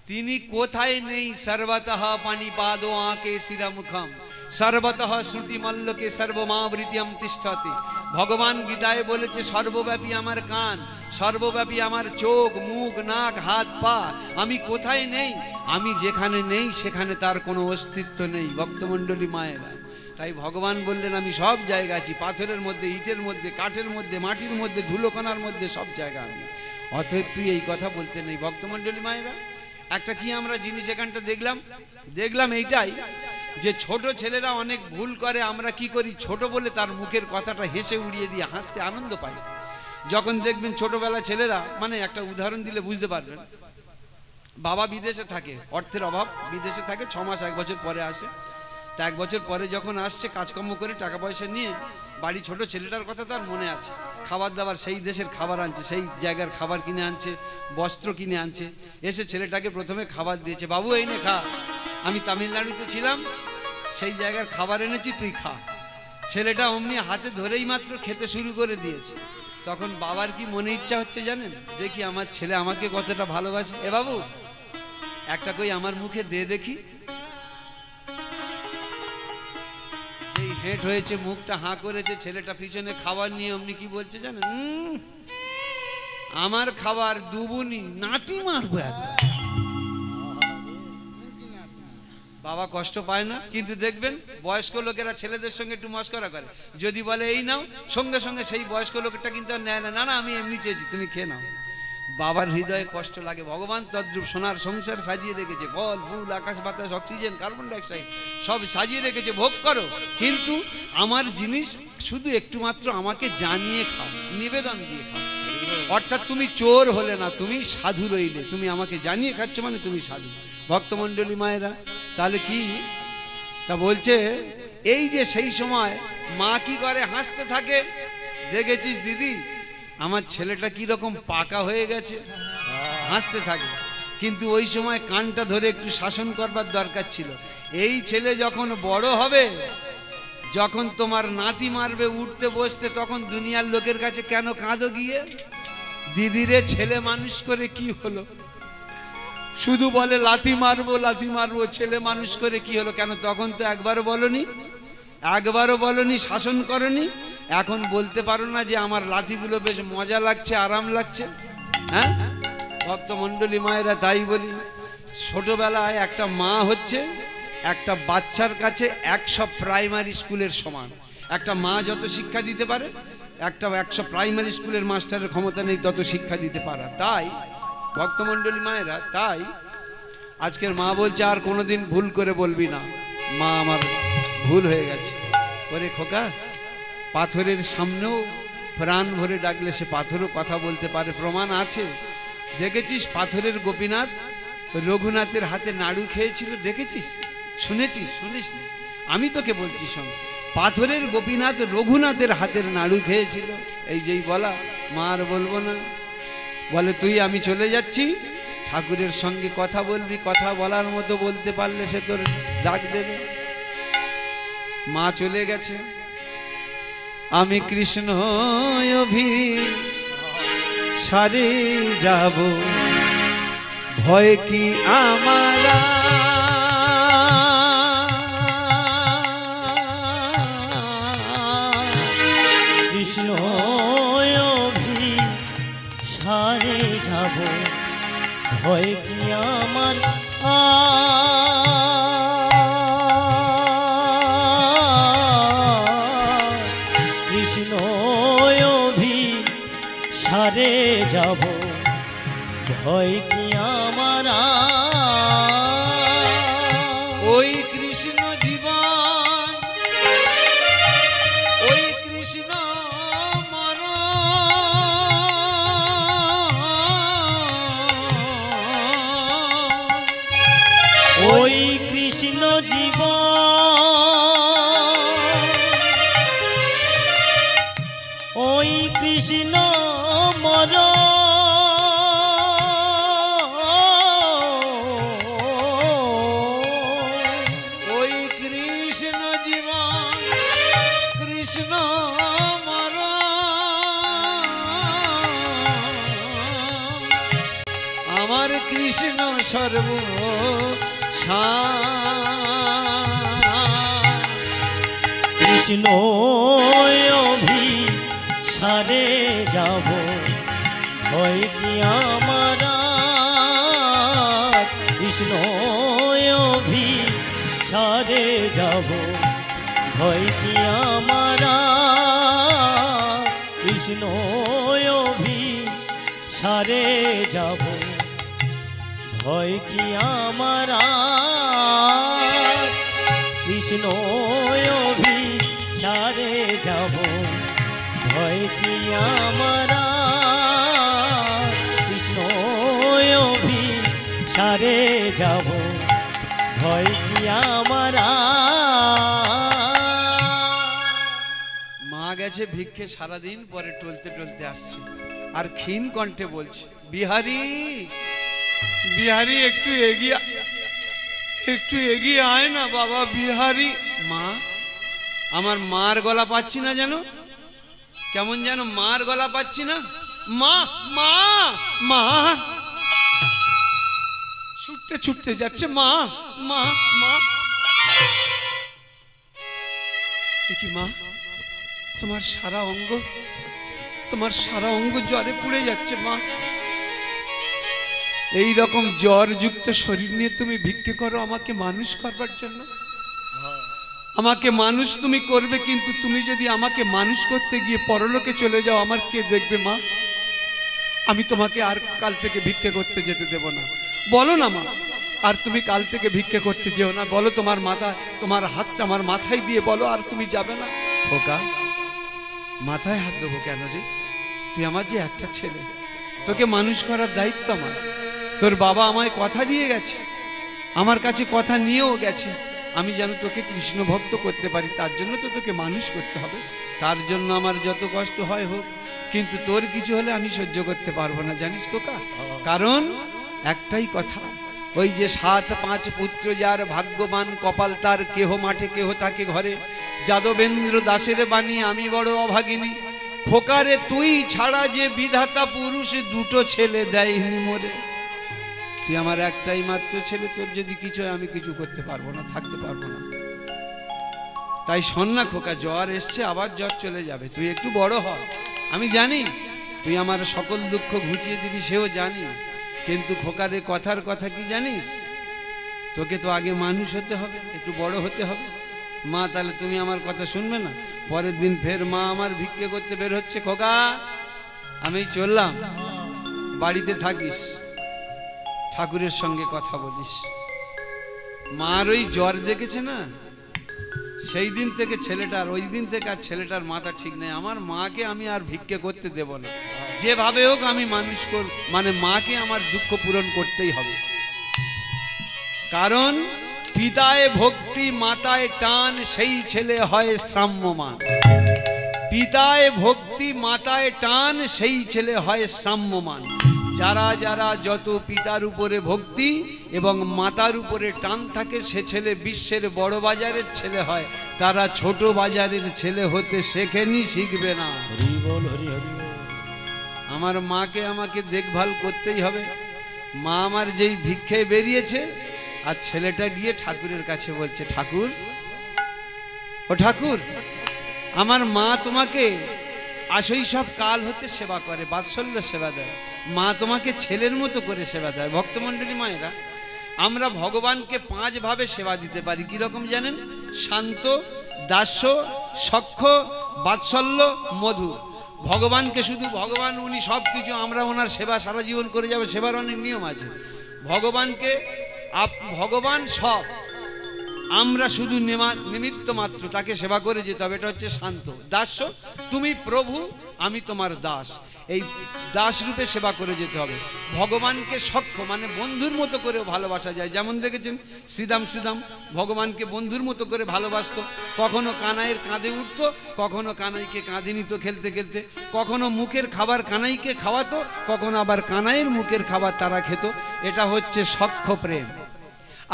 তিনি কোথায় নেই? সর্বতঃ পানিপাদো আঁকে শিরামুখম সর্বতঃ শ্রুতিমল্লকে সর্বমাবৃতিম তিষ্ঠতি। ভগবান গীতায় বলেছে সর্বব্যাপী আমার কান, সর্বব্যাপী আমার চোখ, মুখ, নাক, হাত, পা। আমি কোথায় নেই? আমি যেখানে নেই সেখানে তার কোনো অস্তিত্ব নেই। ভক্তমণ্ডলী মায়েরা, তাই ভগবান বললেন আমি সব জায়গা আছি, পাথরের মধ্যে, ইটের মধ্যে, কাঠের মধ্যে, মাটির মধ্যে, ধুলোকণার মধ্যে, সব জায়গা আমি। অতএব তুই এই কথা বলতে নেই। ভক্তমণ্ডলী মায়েরা, একটা কি আমরা জিনিস এখানটা দেখলাম এইটাই যে ছোট ছেলেরা অনেক ভুল করে। আমরা কি করি? ছোট বলে তার মুখের কথাটা হেসে উড়িয়ে দিয়ে হাসতে আনন্দ পাই। যখন দেখবেন ছোটবেলা ছেলেরা, মানে একটা উদাহরণ দিলে বুঝতে পারবেন, বাবা বিদেশে থাকে, অর্থের অভাব, বিদেশে থাকে, 6 মাস 1 বছর পরে আসে। তা 1 বছর পরে যখন আসছে, কাজকর্ম করে টাকা পয়সা নিয়ে বাড়ি, ছোট ছেলেটার কথা তার মনে আছে, খাবার দাবার সেই দেশের খাবার আনছে, সেই জায়গার খাবার কিনে আনছে, বস্ত্র কিনে আনছে। এসে ছেলেটাকে প্রথমে খাবার দিয়েছে, বাবু এই নে খা, আমি তামিলনাড়ুতে ছিলাম, সেই জায়গার খাবার এনেছি, তুই খা। ছেলেটা অমনি হাতে ধরেই মাত্র খেতে শুরু করে দিয়েছে। তখন বাবার কি মনে ইচ্ছা হচ্ছে জানেন? দেখি আমার ছেলে আমাকে কতটা ভালোবাসে। এ বাবু, একটা কই আমার মুখে দে দেখি। যেই হেঁট হয়েছে, মুখটা হাঁ করেছে, ছেলেটা পিছনে খাবার নিয়ে অমনি কি বলছে জানেন? আমার খাবার দুবুনি, নাতি মারবো একবার। বাবা কষ্ট পায় না? কিন্তু দেখবেন বয়স্ক লোকেরা ছেলেদের সঙ্গে একটু মস্করা করে, যদি বলে এই নাও, সঙ্গে সঙ্গে সেই বয়স্ক লোকটা কিন্তু আর নেয় না, না না আমি এমনি চেয়েছি, তুমি খেয়ে নাও। বাবার হৃদয়ে কষ্ট লাগে। ভগবান তদ্রূপ সোনার সংসার সাজিয়ে রেখেছে, ফল ফুল, আকাশ বাতাস, অক্সিজেন, কার্বন ডাইঅক্সাইড সব সাজিয়ে রেখেছে, ভোগ করো, কিন্তু আমার জিনিস শুধু একটু মাত্র আমাকে জানিয়ে খাও, নিবেদন দিয়ে খাও। অর্থাৎ তুমি চোর হলে না, তুমি সাধু রইলে। তুমি আমাকে জানিয়ে খাচ্ছ মানে তুমি সাধু। ভক্তমণ্ডলী মায়েরা, তাহলে কি তা বলছে? এই যে সেই সময় মা কি করে? হাসতে থাকে। দেখেছিস দিদি, আমার ছেলেটা কি রকম পাকা হয়ে গেছে, হাসতে থাকে। কিন্তু ওই সময় কানটা ধরে একটু শাসন করবার দরকার ছিল। এই ছেলে যখন বড় হবে, যখন তোমার নাতি মারবে উঠতে বসতে, তখন দুনিয়ার লোকের কাছে কেন কাঁদো গিয়ে? দিদিরে ছেলে মানুষ করে কি হলো? শুধু বলে লাথি মারবো লাথি মারবো, ছেলে মানুষ করে কি হলো? কেন তখন তো একবারও বলনি, শাসন করনি। এখন বলতে পারো না যে আমার লাথিগুলো বেশ মজা লাগছে, আরাম লাগছে? হ্যাঁ ভক্তমণ্ডলী মায়েরা, তাই বলি ছোটবেলায় একটা মা হচ্ছে একটা বাচ্চার কাছে 100 প্রাইমারি স্কুলের সমান। একটা মা যত শিক্ষা দিতে পারে, একটা 100 প্রাইমারি স্কুলের মাস্টারের ক্ষমতা নেই তত শিক্ষা দিতে পারা। তাই ভক্তমণ্ডলী মায়েরা, তাই আজকের মা বলছে আর কোনোদিন ভুল করে বলবি না, মা আমার ভুল হয়ে গেছে। ওরে খোকা, পাথরের সামনেও প্রাণ ভরে ডাকলে সে পাথরও কথা বলতে পারে, প্রমাণ আছে। দেখেছিস পাথরের গোপীনাথ রঘুনাথের হাতে নাড়ু খেয়েছিল? দেখেছিস? শুনেছিস? শুনিস না? আমি তোকে বলছি শোন, পাথরের গোপীনাথ রঘুনাথের হাতের নাড়ু খেয়েছিল। এই যেই বলা, মা আর বলবো না, বলে তুই আমি চলে যাচ্ছি, ঠাকুরের সঙ্গে কথা বলবি, কথা বলার মতো বলতে পারলে সে তোর ডাক দেবে। মা চলে গেছে। আমি কৃষ্ণ অভিসারে যাব, ভয় কি আমার? কৃষ্ণ অভিসারে যাব, ভয় কি আমার? কৃষ্ণ অভিসারে যাব, ভয় কি আমার? ওই কৃষ্ণ জীবন, ওই কৃষ্ণ মরণ, আমার কৃষ্ণ সর্ব কৃষ্ণ অভিসারে যাব, ভয় কি আমার আর? কৃষ্ণ অভিসারে যাব, ভয় কি আমার আর? কৃষ্ণ অভিসারে যাব, ভয় কি আমার আর? কৃষ্ণ অভিসারে যাব, ভয় কি আমার আর? কৃষ্ণ অভিসারে যাব, ভয় কি আমার আর? মা গেছে ভিক্ষে, সারাদিন পরে টলতে টলতে আসছে আর ক্ষীণ কণ্ঠে বলছে, বিহারি বিহারি একটু এগিয়ে আয় না বাবা বিহারি। মা, আমার মার গলা পাচ্ছি না, যেন কেমন যেন মার গলা পাচ্ছি না। মা মা মা, ছুটতে ছুটতে যাচ্ছে, মা মা মা। কি মা, তোমার সারা অঙ্গ জ্বরে পুড়ে যাচ্ছে মা। এই রকম জ্বরযুক্ত শরীর নিয়ে তুমি ভিক্ষে করো আমাকে মানুষ করবার জন্য। আমাকে মানুষ তুমি করবে, কিন্তু তুমি যদি আমাকে মানুষ করতে গিয়ে পরলোকে চলে যাও, আমার কে দেখবে মা? আমি তোমাকে আর কাল থেকে ভিক্ষে করতে যেতে দেব না। বলো না মা, আর তুমি কাল থেকে ভিক্ষে করতে যেও না। বলো, তোমার হাতটা আমার মাথায় দিয়ে বলো, আর তুমি যাবে না। খোকা, মাথায় হাত দেবো কেন রে? তুই আমার যে একটা ছেলে, তোকে মানুষ করার দায়িত্ব আমার। তোর বাবা আমায় কথা দিয়ে গেছে, আমার কাছে কথা নিয়েও গেছে, আমি যেন তোকে কৃষ্ণ ভক্ত করতে পারি, তার জন্য তো তোকে মানুষ করতে হবে। তার জন্য আমার যত কষ্ট হয় হোক, কিন্তু তোর কিছু হলে আমি সহ্য করতে পারবো না, জানিস খোকা। কারণ একটাই কথা, ওই যে 7-5 পুত্র যার ভাগ্যবান, কপাল তার কেহ মাঠে কেহ তাকে ঘরে, যাদবেন্দ্র দাসের বাণী আমি বড় অভাগিনী। খোকারে তুই ছাড়া যে বিধাতা পুরুষ, দুটো ছেলে দেয়নি মোরে। তুই আমার একটাই মাত্র ছেলে, তোর যদি কিছু হয় আমি কিছু করতে পারবো না, থাকতে পারবো না। তাই শোন না খোকা, জ্বর এসছে, আবার জ্বর চলে যাবে, তুই একটু বড় হ। আমি জানি তুই আমার সকল দুঃখ ঘুচিয়ে দিবি, সেও জানি, কিন্তু খোকারে কথার কথা কি জানিস? তোকে তো আগে মানুষ হতে হবে, একটু বড় হতে হবে। মা, তাহলে তুমি আমার কথা শুনবে না? পরের দিন ফের মা আমার ভিক্ষে করতে বের হচ্ছে। খোকা, আমি চললাম, বাড়িতে থাকিস, ঠাকুরের সঙ্গে কথা বলিস। মার ওই জ্বর দেখেছে না, সেই দিন থেকে ছেলেটার, ওই দিন থেকে আর ছেলেটার মাথা ঠিক নেই। আমার মাকে আমি আর ভিক্ষে করতে দেব না, যেভাবে হোক আমি মানুষ মানে মাকে আমার দুঃখ পূরণ করতেই হবে। কারণ পিতায় ভক্তি মাতায় টান, সেই ছেলে হয় সাম্যমান। পিতায় ভক্তি মাতায় টান, সেই ছেলে হয় সাম্যমান। যারা যারা যত পিতার উপরে ভক্তি এবং মাতার উপরে টান থাকে, সে ছেলে বিশ্বের বড় বাজারের ছেলে হয়। তারা ছোট বাজারের ছেলে হতে শেখেনি, শিখবে না। হরি বল, হরি হরি বল। আমার মাকে আমাকে দেখভাল করতেই হবে। মা আমার যেই ভিক্ষে বেরিয়েছে, আর ছেলেটা গিয়ে ঠাকুরের কাছে বলছে, ঠাকুর, ও ঠাকুর, আমার মা তোমাকে আশৈশব কাল হতে সেবা করে, বাৎসল্য সেবা দেয়। মা তোমাকে ছেলের মতো করে সেবা দেয়। ভক্তমণ্ডলী মায়েরা, আমরা ভগবানকে 5 ভাবে সেবা দিতে পারি। কিরকম জানেন? শান্ত, দাস্য, সখ্য, বাৎসল্য, মধুর। ভগবানকে শুধু ভগবান, উনি সব কিছু, আমরা ওনার সেবা সারা জীবন করে যাবো, সেবার অনেক নিয়ম আছে। ভগবানকে ভগবান সব, আমরা শুধু নিমিত্ত মাত্র, তাকে সেবা করে যেতে হবে। এটা হচ্ছে শান্ত। দাস্য, তুমি প্রভু, আমি তোমার দাস, এই দাস রূপে সেবা করে যেতে হবে। ভগবানকে সখ্য, মানে বন্ধুর মতো করেও ভালোবাসা যায়। যেমন দেখেছেন শ্রীদাম সুদাম ভগবানকে বন্ধুর মতো করে ভালোবাসত। কখনো কানাইয়ের কাঁধে উঠতো, কখনো কানাইকে কাঁধে নিত খেলতে খেলতে, কখনো মুখের খাবার কানাইকে খাওয়াতো, কখনো আবার কানাইয়ের মুখের খাবার তারা খেত। এটা হচ্ছে সখ্য প্রেম।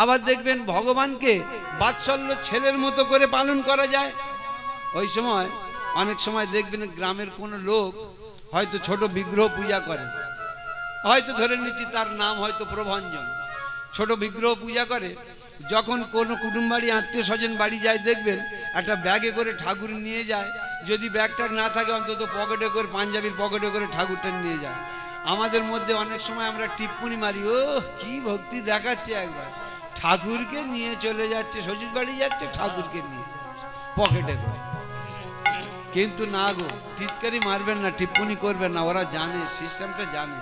আবার দেখবেন ভগবানকে বাৎসল্য ছেলের মতো করে পালন করা যায়। ওই সময় অনেক সময় দেখবেন গ্রামের কোনো লোক হয়তো ছোট বিগ্রহ পূজা করে, হয়তো ধরে নিচ্ছি তার নাম হয়তো প্রভঞ্জন, ছোট বিগ্রহ পূজা করে। যখন কোনো কুটুম বাড়ি আত্মীয় স্বজন বাড়ি যায় দেখবেন একটা ব্যাগে করে ঠাকুর নিয়ে যায়, যদি ব্যাগটা না থাকে অন্তত পকেটে করে, পাঞ্জাবির পকেটে করে ঠাকুরটা নিয়ে যায়। আমাদের মধ্যে অনেক সময় আমরা টিপ্পনি মারি, ও কি ভক্তি দেখাচ্ছে, একবার ঠাকুরকে নিয়ে চলে যাচ্ছে, শ্বশুর বাড়ি যাচ্ছে ঠাকুরকে নিয়ে যাচ্ছে পকেটে করে। কিন্তু না গো, টিটকারি মারবেন না, টিপ্পনি করবেন না, ওরা জানে, সিস্টেমটা জানে।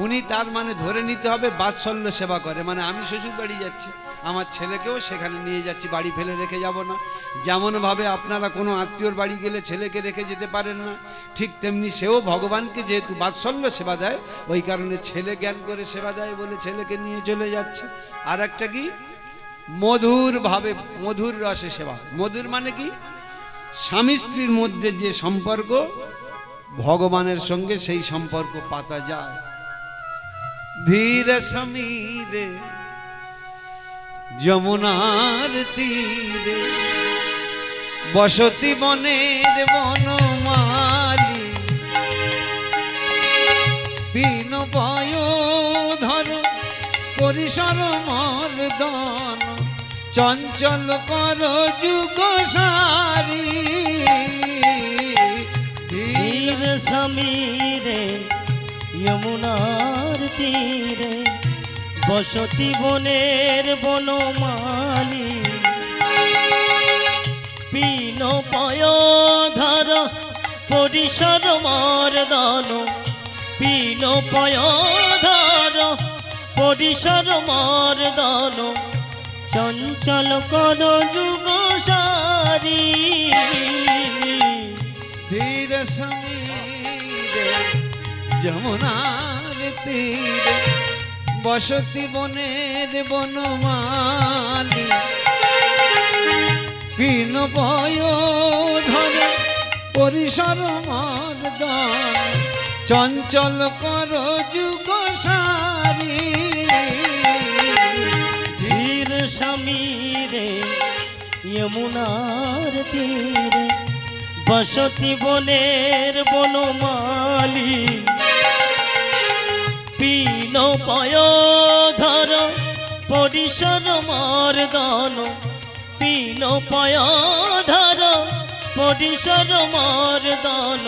উনি তার মানে ধরে নিতে হবে বাৎসল্য সেবা করে, মানে আমি শ্বশুর বাড়ি যাচ্ছি, আমার ছেলেকেও সেখানে নিয়ে যাচ্ছি, বাড়ি ফেলে রেখে যাব না। যেমনভাবে আপনারা কোনো আত্মীয়র বাড়ি গেলে ছেলেকে রেখে যেতে পারেন না, ঠিক তেমনি সেও ভগবানকে যেহেতু বাৎসল্য সেবা দেয়, ওই কারণে ছেলে জ্ঞান করে সেবা দেয় বলে ছেলেকে নিয়ে চলে যাচ্ছে। আর একটা কি, মধুর ভাবে, মধুর রসে সেবা। মধুর মানে কি, স্বামী স্ত্রীর মধ্যে যে সম্পর্ক ভগবানের সঙ্গে সেই সম্পর্ক পাতা যায়। ধীর সমীরে যমুনার তীরে বসতি বনের বনমালী, তিন পয়োধর পরিসর মর্দন, চঞ্চল কর যুগ সারি। ধীর সমীরে যমুনার তীরে বসতি বনের বনমালী, পিন পয়োধর পরিসর মর্দন, পিন পয়োধর পরিসর মর্দন, চঞ্চল কর যুগ সারি। ধীর সমীরে যমুনার তীরে বসতি বনের বনমালী, পিন পয়োধর পরিসর মর্দন, চঞ্চল কর যুগ সারি। ধীর সমীরে যমুনার তীরে বসতি বনের বনমালী, পিন পয়োধর পরিসর মর্দন, পিন পয়োধর পরিসর মর্দন,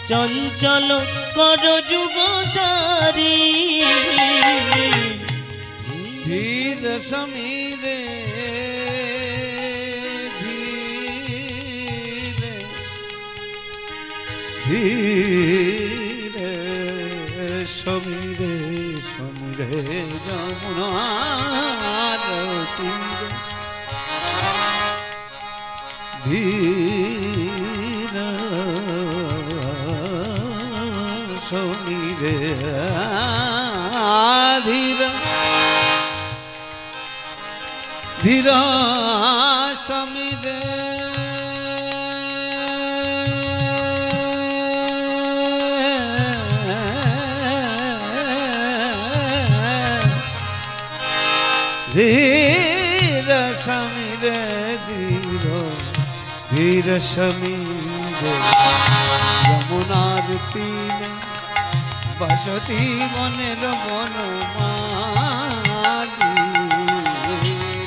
চঞ্চল কর যুগ সারি। ধীর সমীরে ধীরে সমীরে সমীরে যমুনার তীরে ধীর সমীরে ধীর ধীর সমীরে ধীর সমীরে ধীর ধীর সমীরে যমুনার তীরে বসতি বনের বনমালী,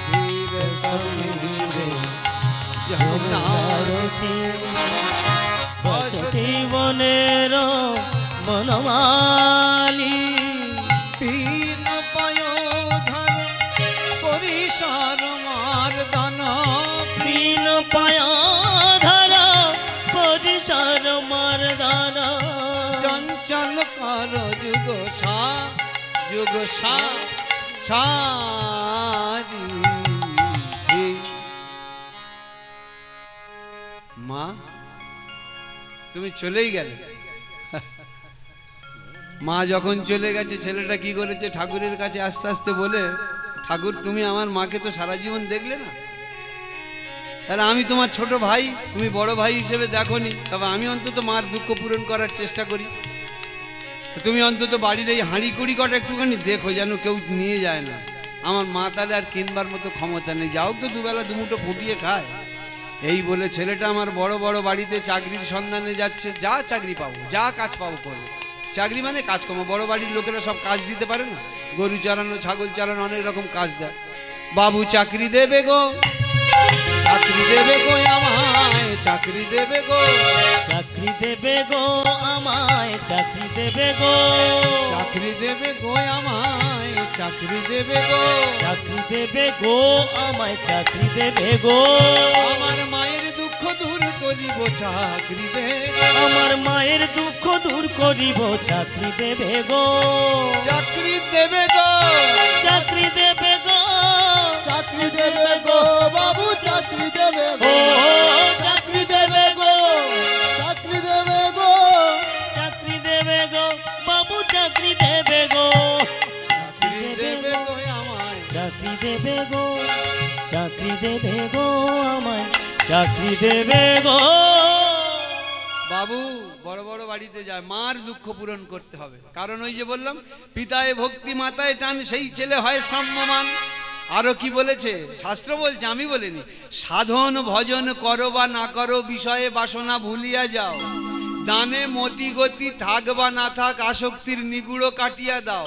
ধীর সমীরে যমুনার তীরে বসতি বনের বনমালী, তিন পয়োধর পরিসর মর্দন, পিন পয়োধর পরিসর মর্দন, চঞ্চল কর যুগ সারি। মা তুমি চলেই গেলে। মা যখন চলে গেছে ছেলেটা কি করেছে, ঠাকুরের কাছে আস্তে আস্তে বলে, ঠাকুর তুমি আমার মাকে তো সারা জীবন দেখলে না, তাহলে আমি তোমার ছোট ভাই, তুমি বড় ভাই হিসেবে দেখোনি, তবে আমি অন্তত মার দুঃখ পূরণ করার চেষ্টা করি। তুমি অন্তত বাড়ির এই হাঁড়ি কুড়ি কটা একটুখানি দেখো যেন কেউ নিয়ে যায় না। আমার মা তাহলে আর কিনবার মতো ক্ষমতা নেই, যাও তো দুবেলা দুমুঠো ফুটিয়ে খায়। এই বলে ছেলেটা আমার বড় বড় বাড়িতে চাকরির সন্ধানে যাচ্ছে, যা চাকরি পাবো, যা কাজ পাবো করবো। চাকরি মানে কাজকর্ম, বড় বাড়ির লোকেরা সব কাজ দিতে পারে না, গরু চড়ানো, ছাগল চড়ানো, অনেক রকম কাজ দেয়। বাবু চাকরি দেবে গো, চাকরি দেবে গো আমায়, চাকরি দেবে গো, চাকরি দেবে গো আমায়, চাকরি দেবে গো, চাকরি দেবে গো আমায়, চাকরি দেবে গো, চাকরি দেবে গো আমায়, চাকরি দেবে গো। আমার মায়ের দুঃখ দূর করিব, চাকরি দেবে, আমার মায়ের দুঃখ দূর করিব, চাকরি দেবে গো, চাকরি দেবে গো, চাকরি দেবে গো, চাকরি দেবে গো বাবু, চাকরি দেবে ও গো, চাকরি দেবে গো, চাকরি দেবে গো, চাকরি দেবে গো বাবু, চাকরি দেবে গো, চাকরি দেবে গো আমায়, চাকরি দেবে গো, চাকরি দেবে গো আমায়, চাকরি দেবে গো। বাবু বড় বড় বাড়িতে যায়, মার দুঃখ পূরণ করতে হবে, কারণ ওই যে বললাম পিতায় ভক্তি মাতায় টান, সেই ছেলে হয় সাম্যমান। আরো কি বলেছে শাস্ত্র বলছে, আমি বলিনি, সাধন ভজন করো বা না করো, বিষয়ে বাসনা ভুলিয়া যাও, দানে মতি গতি থাক বা না থাক, আসক্তির নিগুড়ো কাটিয়া দাও,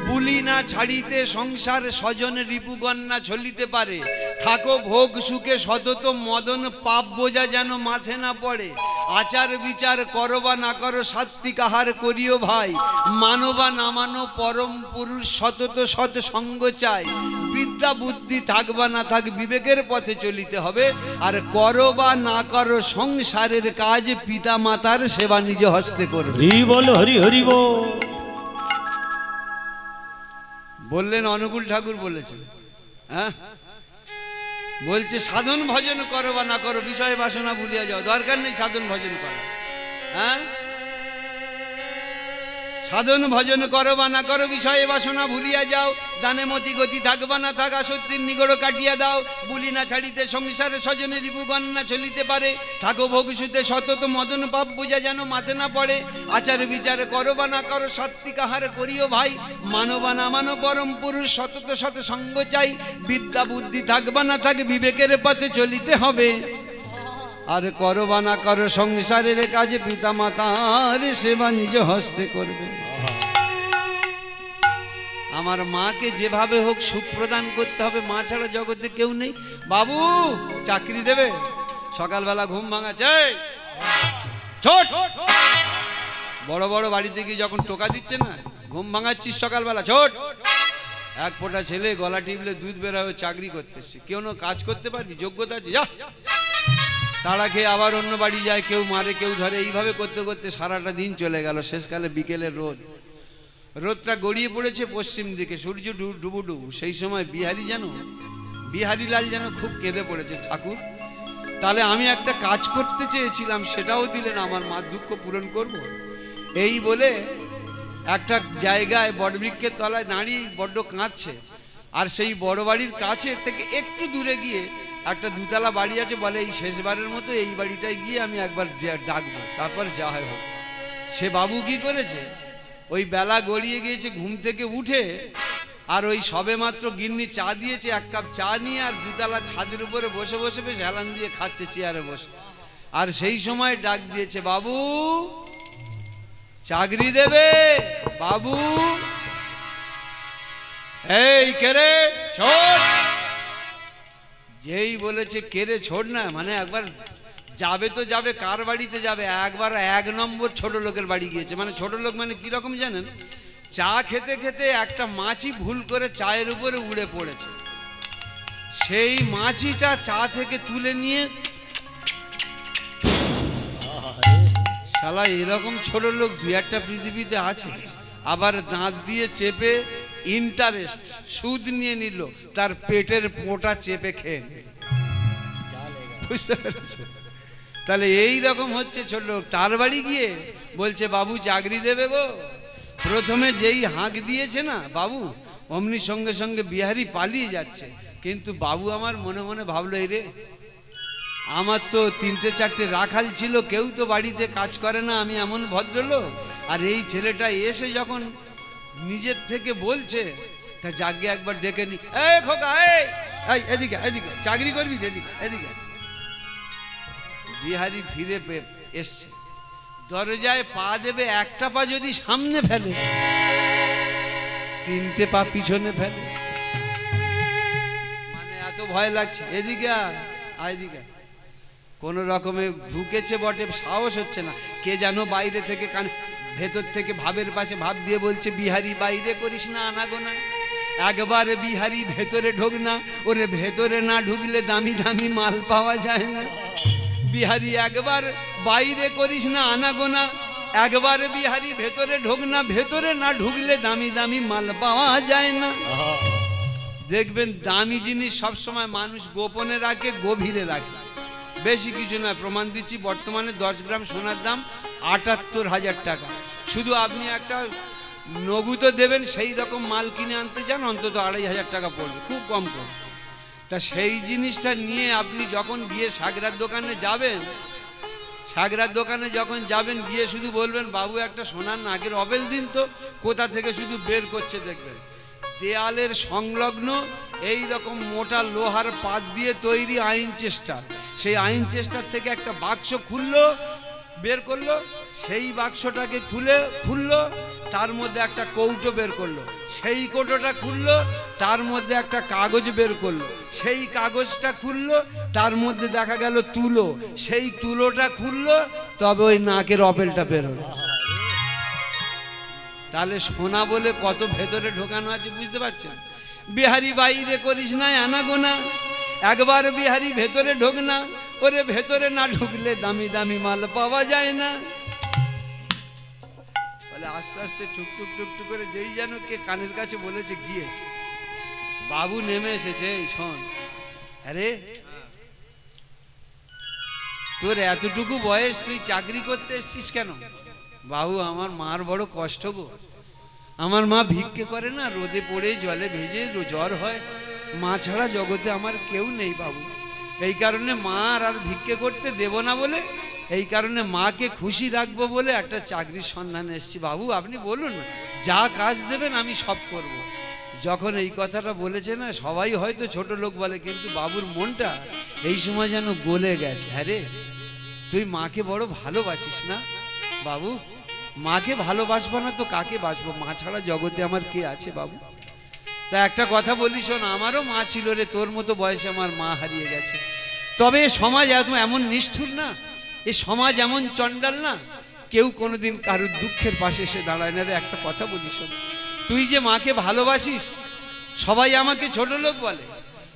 বুলি না ছাড়িতে সংসার স্বজন রিপুগন্না চলিতে পারে, থাকো ভোগ সুখে সতত মদন, পাপ বোঝা যেন মাথে না পড়ে, আচার বিচার করো বা না করো, সাত্বিক আহার করিও ভাই, মানো বা না মানো পরম পুরুষ সতত সৎ সঙ্গ চাই, বিদ্যা বুদ্ধি থাক বা না থাক, বিবেকের পথে চলিতে হবে, আর করো বা না করো সংসারের কাজ, পিতা মাতার সেবা নিজ হস্তে করবে। হরি বল, হরি হরি বল। বললেন অনুকূল ঠাকুর বলেছেন, হ্যাঁ বলছে সাধন ভজন করো বা না করো, বিষয় বাসনা ভুলিয়া যাও, দরকার নেই সাধন ভজন করা, হ্যাঁ সাধন ভজন করো বা না করো, বিষয়ে বাসনা ভুলিয়া যাও, দানে মতি গতি থাকবা না থাক, আসক্তির নিগড় কাটিয়া দাও, বুলি না ছাড়িতে সংসারে স্বজনে রিপুগন্না চলিতে পারে, থাকো ভোগ সুতে সতত মদন, পাপ বোঝা যেন মাথে না পড়ে, আচার বিচার করো বা না করো, সাত্বিক আহার করিও ভাই, মানো বা না মানো পরম পুরুষ সতত সৎ সঙ্গ চাই, বিদ্যা বুদ্ধি থাকবা না থাক, বিবেকের পথে চলিতে হবে, আর করো বা না করো সংসারের কাজে, পিতা মাতার সেবা নিজ হস্তে করবে। আমার মাকে যেভাবে হোক সুখ প্রদান করতে হবে, মা ছাড়া জগতে কেউ নেই। বাবু চাকরি দেবে, সকালবেলা ঘুম ভাঙাচ্ছে, ছোট বড় বড় বাড়িতে গিয়ে যখন টোকা দিচ্ছে না, ঘুম ভাঙাচ্ছিস সকালবেলা, ছোট এক ফোঁটা ছেলে গলা টিপলে দুধ বেরোয়, চাকরি করতেছে, কেউ না কাজ করতে পারবি, যোগ্যতা আছে, যা। তারা খেয়ে আবার অন্য বাড়ি যায়, কেউ মারে কেউ ধরে, এইভাবে করতে করতে সারাটা দিন চলে গেল। শেষকালে বিকেলের রোদটা গড়িয়ে পড়েছে পশ্চিম দিকে, সূর্য ডুবু ডুবু, সেই সময় বিহারীলাল যেন খুব কেঁদে পড়েছে, ঠাকুর তাহলে আমি একটা কাজ করতে চেয়েছিলাম, সেটাও দিলেন, আমার মা দুঃখ পূরণ করব। এই বলে একটা জায়গায় বটবৃক্ষের তলায় দাঁড়িয়ে বড্ড কাঁদছে, আর সেই বড় বাড়ির কাছে থেকে একটু দূরে গিয়ে একটা দুতলা বাড়ি আছে, বলে এই শেষবারের মতো এই বাড়িটায় গিয়ে আমি একবার ডাকবো, তারপর যা হয় হোক। সে বাবু কি করেছে, ওই বেলা গড়িয়ে গিয়েছে, ঘুম থেকে উঠে আর ওই সবে মাত্র গিন্নি চা দিয়েছে, এক কাপ চা নিয়ে আর দুতলা ছাদের উপরে বসে বসে বেশ হেলান দিয়ে খাচ্ছে চেয়ারে বসে, আর সেই সময় ডাক দিয়েছে, বাবু চাকরি দেবে বাবু, এই কেরে ছোট। যেই বলেছে কেরে ছোট না, মানে একবার যাবে তো যাবে, কার বাড়িতে যাবে, একবার 1 নম্বর ছোট লোকের বাড়ি গিয়েছে। মানে ছোট লোক মানে কিরকম জানেন, চা খেতে খেতে একটা মাছি ভুল করে চায়ের উপরে উড়ে পড়েছে, সেই মাছিটা চা থেকে তুলে নিয়ে, শালা এরকম ছোট লোক 2-1টা পৃথিবীতে আছে। আবার দাঁত দিয়ে চেপে ইন্টারেস্ট সুদ নিয়ে নিল, তার পেটের পোঁটা চেপে খেয়ে, বুঝতে পেরেছে? তাহলে এই রকম হচ্ছে ছোট লোক। তার বাড়ি গিয়ে বলছে, বাবু চাকরি দেবে গো। প্রথমে যেই হাঁক দিয়েছে না বাবু, অমনি সঙ্গে সঙ্গে বিহারি পালিয়ে যাচ্ছে। কিন্তু বাবু আমার মনে মনে ভাবলো, এই রে, আমার তো 3-4টে রাখাল ছিল, কেউ তো বাড়িতে কাজ করে না, আমি এমন ভদ্রলোক, আর এই ছেলেটা এসে যখন নিজের থেকে বলছে, তা যাকে একবার ডেকে নি, এই খোকা, এই এদিকে এদিকে চাকরি করবি, এদিকে এদিকে। বিহারি ফিরে এসছে, দরজায় পা দেবে, একটা পা যদি সামনে ফেলে, তিনটে পা পিছনে ফেলে। মানে এত ভয় লাগছে। এদিকে এদিকে কোন রকমে ঢুকেছে বটে, সাহস হচ্ছে না। কে যেন বাইরে থেকে ভেতর থেকে ভাবের পাশে ভাব দিয়ে বলছে, বিহারি বাইরে করিস না আনাগোনা, একবারে বিহারি ভেতরে ঢোক না, ওরে ভেতরে না ঢুকলে দামি দামি মাল পাওয়া যায় না। বিহারি একবার বাইরে করিস না আনাগোনা, একবারে বিহারি ভেতরে ঢোক না, ভেতরে না ঢুকলে দামি দামি মাল পাওয়া যায় না। দেখবেন দামি জিনিস সবসময় মানুষ গোপনে রাখে, গভীরে রাখে, বেশি কিছু না। প্রমাণ দিচ্ছি, বর্তমানে 10 গ্রাম সোনার দাম ৭৮,০০০ টাকা। শুধু আপনি একটা নগদ দেবেন, সেই রকম মাল কিনে আনতে যান, অন্তত ২৫০০ টাকা পড়বে, খুব কম পড়বে। তা সেই জিনিসটা নিয়ে আপনি যখন গিয়ে সাগরার দোকানে যাবেন, সাগরার দোকানে যখন যাবেন, গিয়ে শুধু বলবেন, বাবু একটা সোনার নাকের অবেল দিন তো। কোথা থেকে শুধু বের করছে দেখবেন, দেয়ালের সংলগ্ন এই রকম মোটা লোহার পাত দিয়ে তৈরি আইন চেষ্টা। সেই আইন চেষ্টার থেকে একটা বাক্স খুললো, বের করলো, সেই বাক্সটাকে খুললো, তার মধ্যে একটা কৌটো বের করলো, সেই কৌটোটা খুললো, তার মধ্যে একটা কাগজ বের করলো, সেই কাগজটা খুললো, তার মধ্যে দেখা গেল তুলো, সেই তুলোটা খুললো, তবে ওই নাকের অপেলটা বেরোলো। তাহলে সোনা বলে কত ভেতরে ঢোকানো আছে বুঝতে পারছেন? বিহারি বাইরে করিস না আনাগোনা, একবার বিহারি ভেতরে ঢোক না, ওরে ভেতরে না ঢুকলে দামি দামি মাল পাওয়া যায় না। বলে আস্তে আস্তে টুকটুক টুকটুক করে যেই যেন কে কানের কাছে বলেছে গিয়েছে। বাবু নেমে এসেছে, এই শোন, আরে তোর এতটুকু বয়স, তুই চাকরি করতে এসছিস কেন? বাবু আমার মার বড় কষ্ট গো, আমার মা ভিক্ষে করে না, রোদে পড়ে জলে ভেজে জ্বর হয়, মা ছাড়া জগতে আমার কেউ নেই বাবু। এই কারণে মা আর ভিক্ষে করতে দেব না বলে, এই কারণে মাকে খুশি রাখবো বলে একটা চাকরির সন্ধানে এসেছি। বাবু আপনি বলুন না, যা কাজ দেবেন আমি সব করব। যখন এই কথাটা বলেছে না, সবাই হয়তো ছোট লোক বলে, কিন্তু বাবুর মনটা এই সময় যেন গলে গেছে। হ্যাঁ রে, তুই মাকে বড় ভালোবাসিস না বাবু? মাকে ভালোবাসবো না তো কাকে বাসবো? মা ছাড়া জগতে আমার কে আছে বাবু? তা একটা কথা বলিস, শোন, আমারও মা ছিল রে, তোর মতো বয়সে আমার মা হারিয়ে গেছে। তবে সমাজ এমন নিষ্ঠুর না, এ সমাজ এমন চণ্ডাল না, কেউ কোনোদিন কারুর দুঃখের পাশে এসে দাঁড়ায় না রে। একটা কথা বলিস, শোন, তুই যে মাকে ভালোবাসিস, সবাই আমাকে ছোট লোক বলে,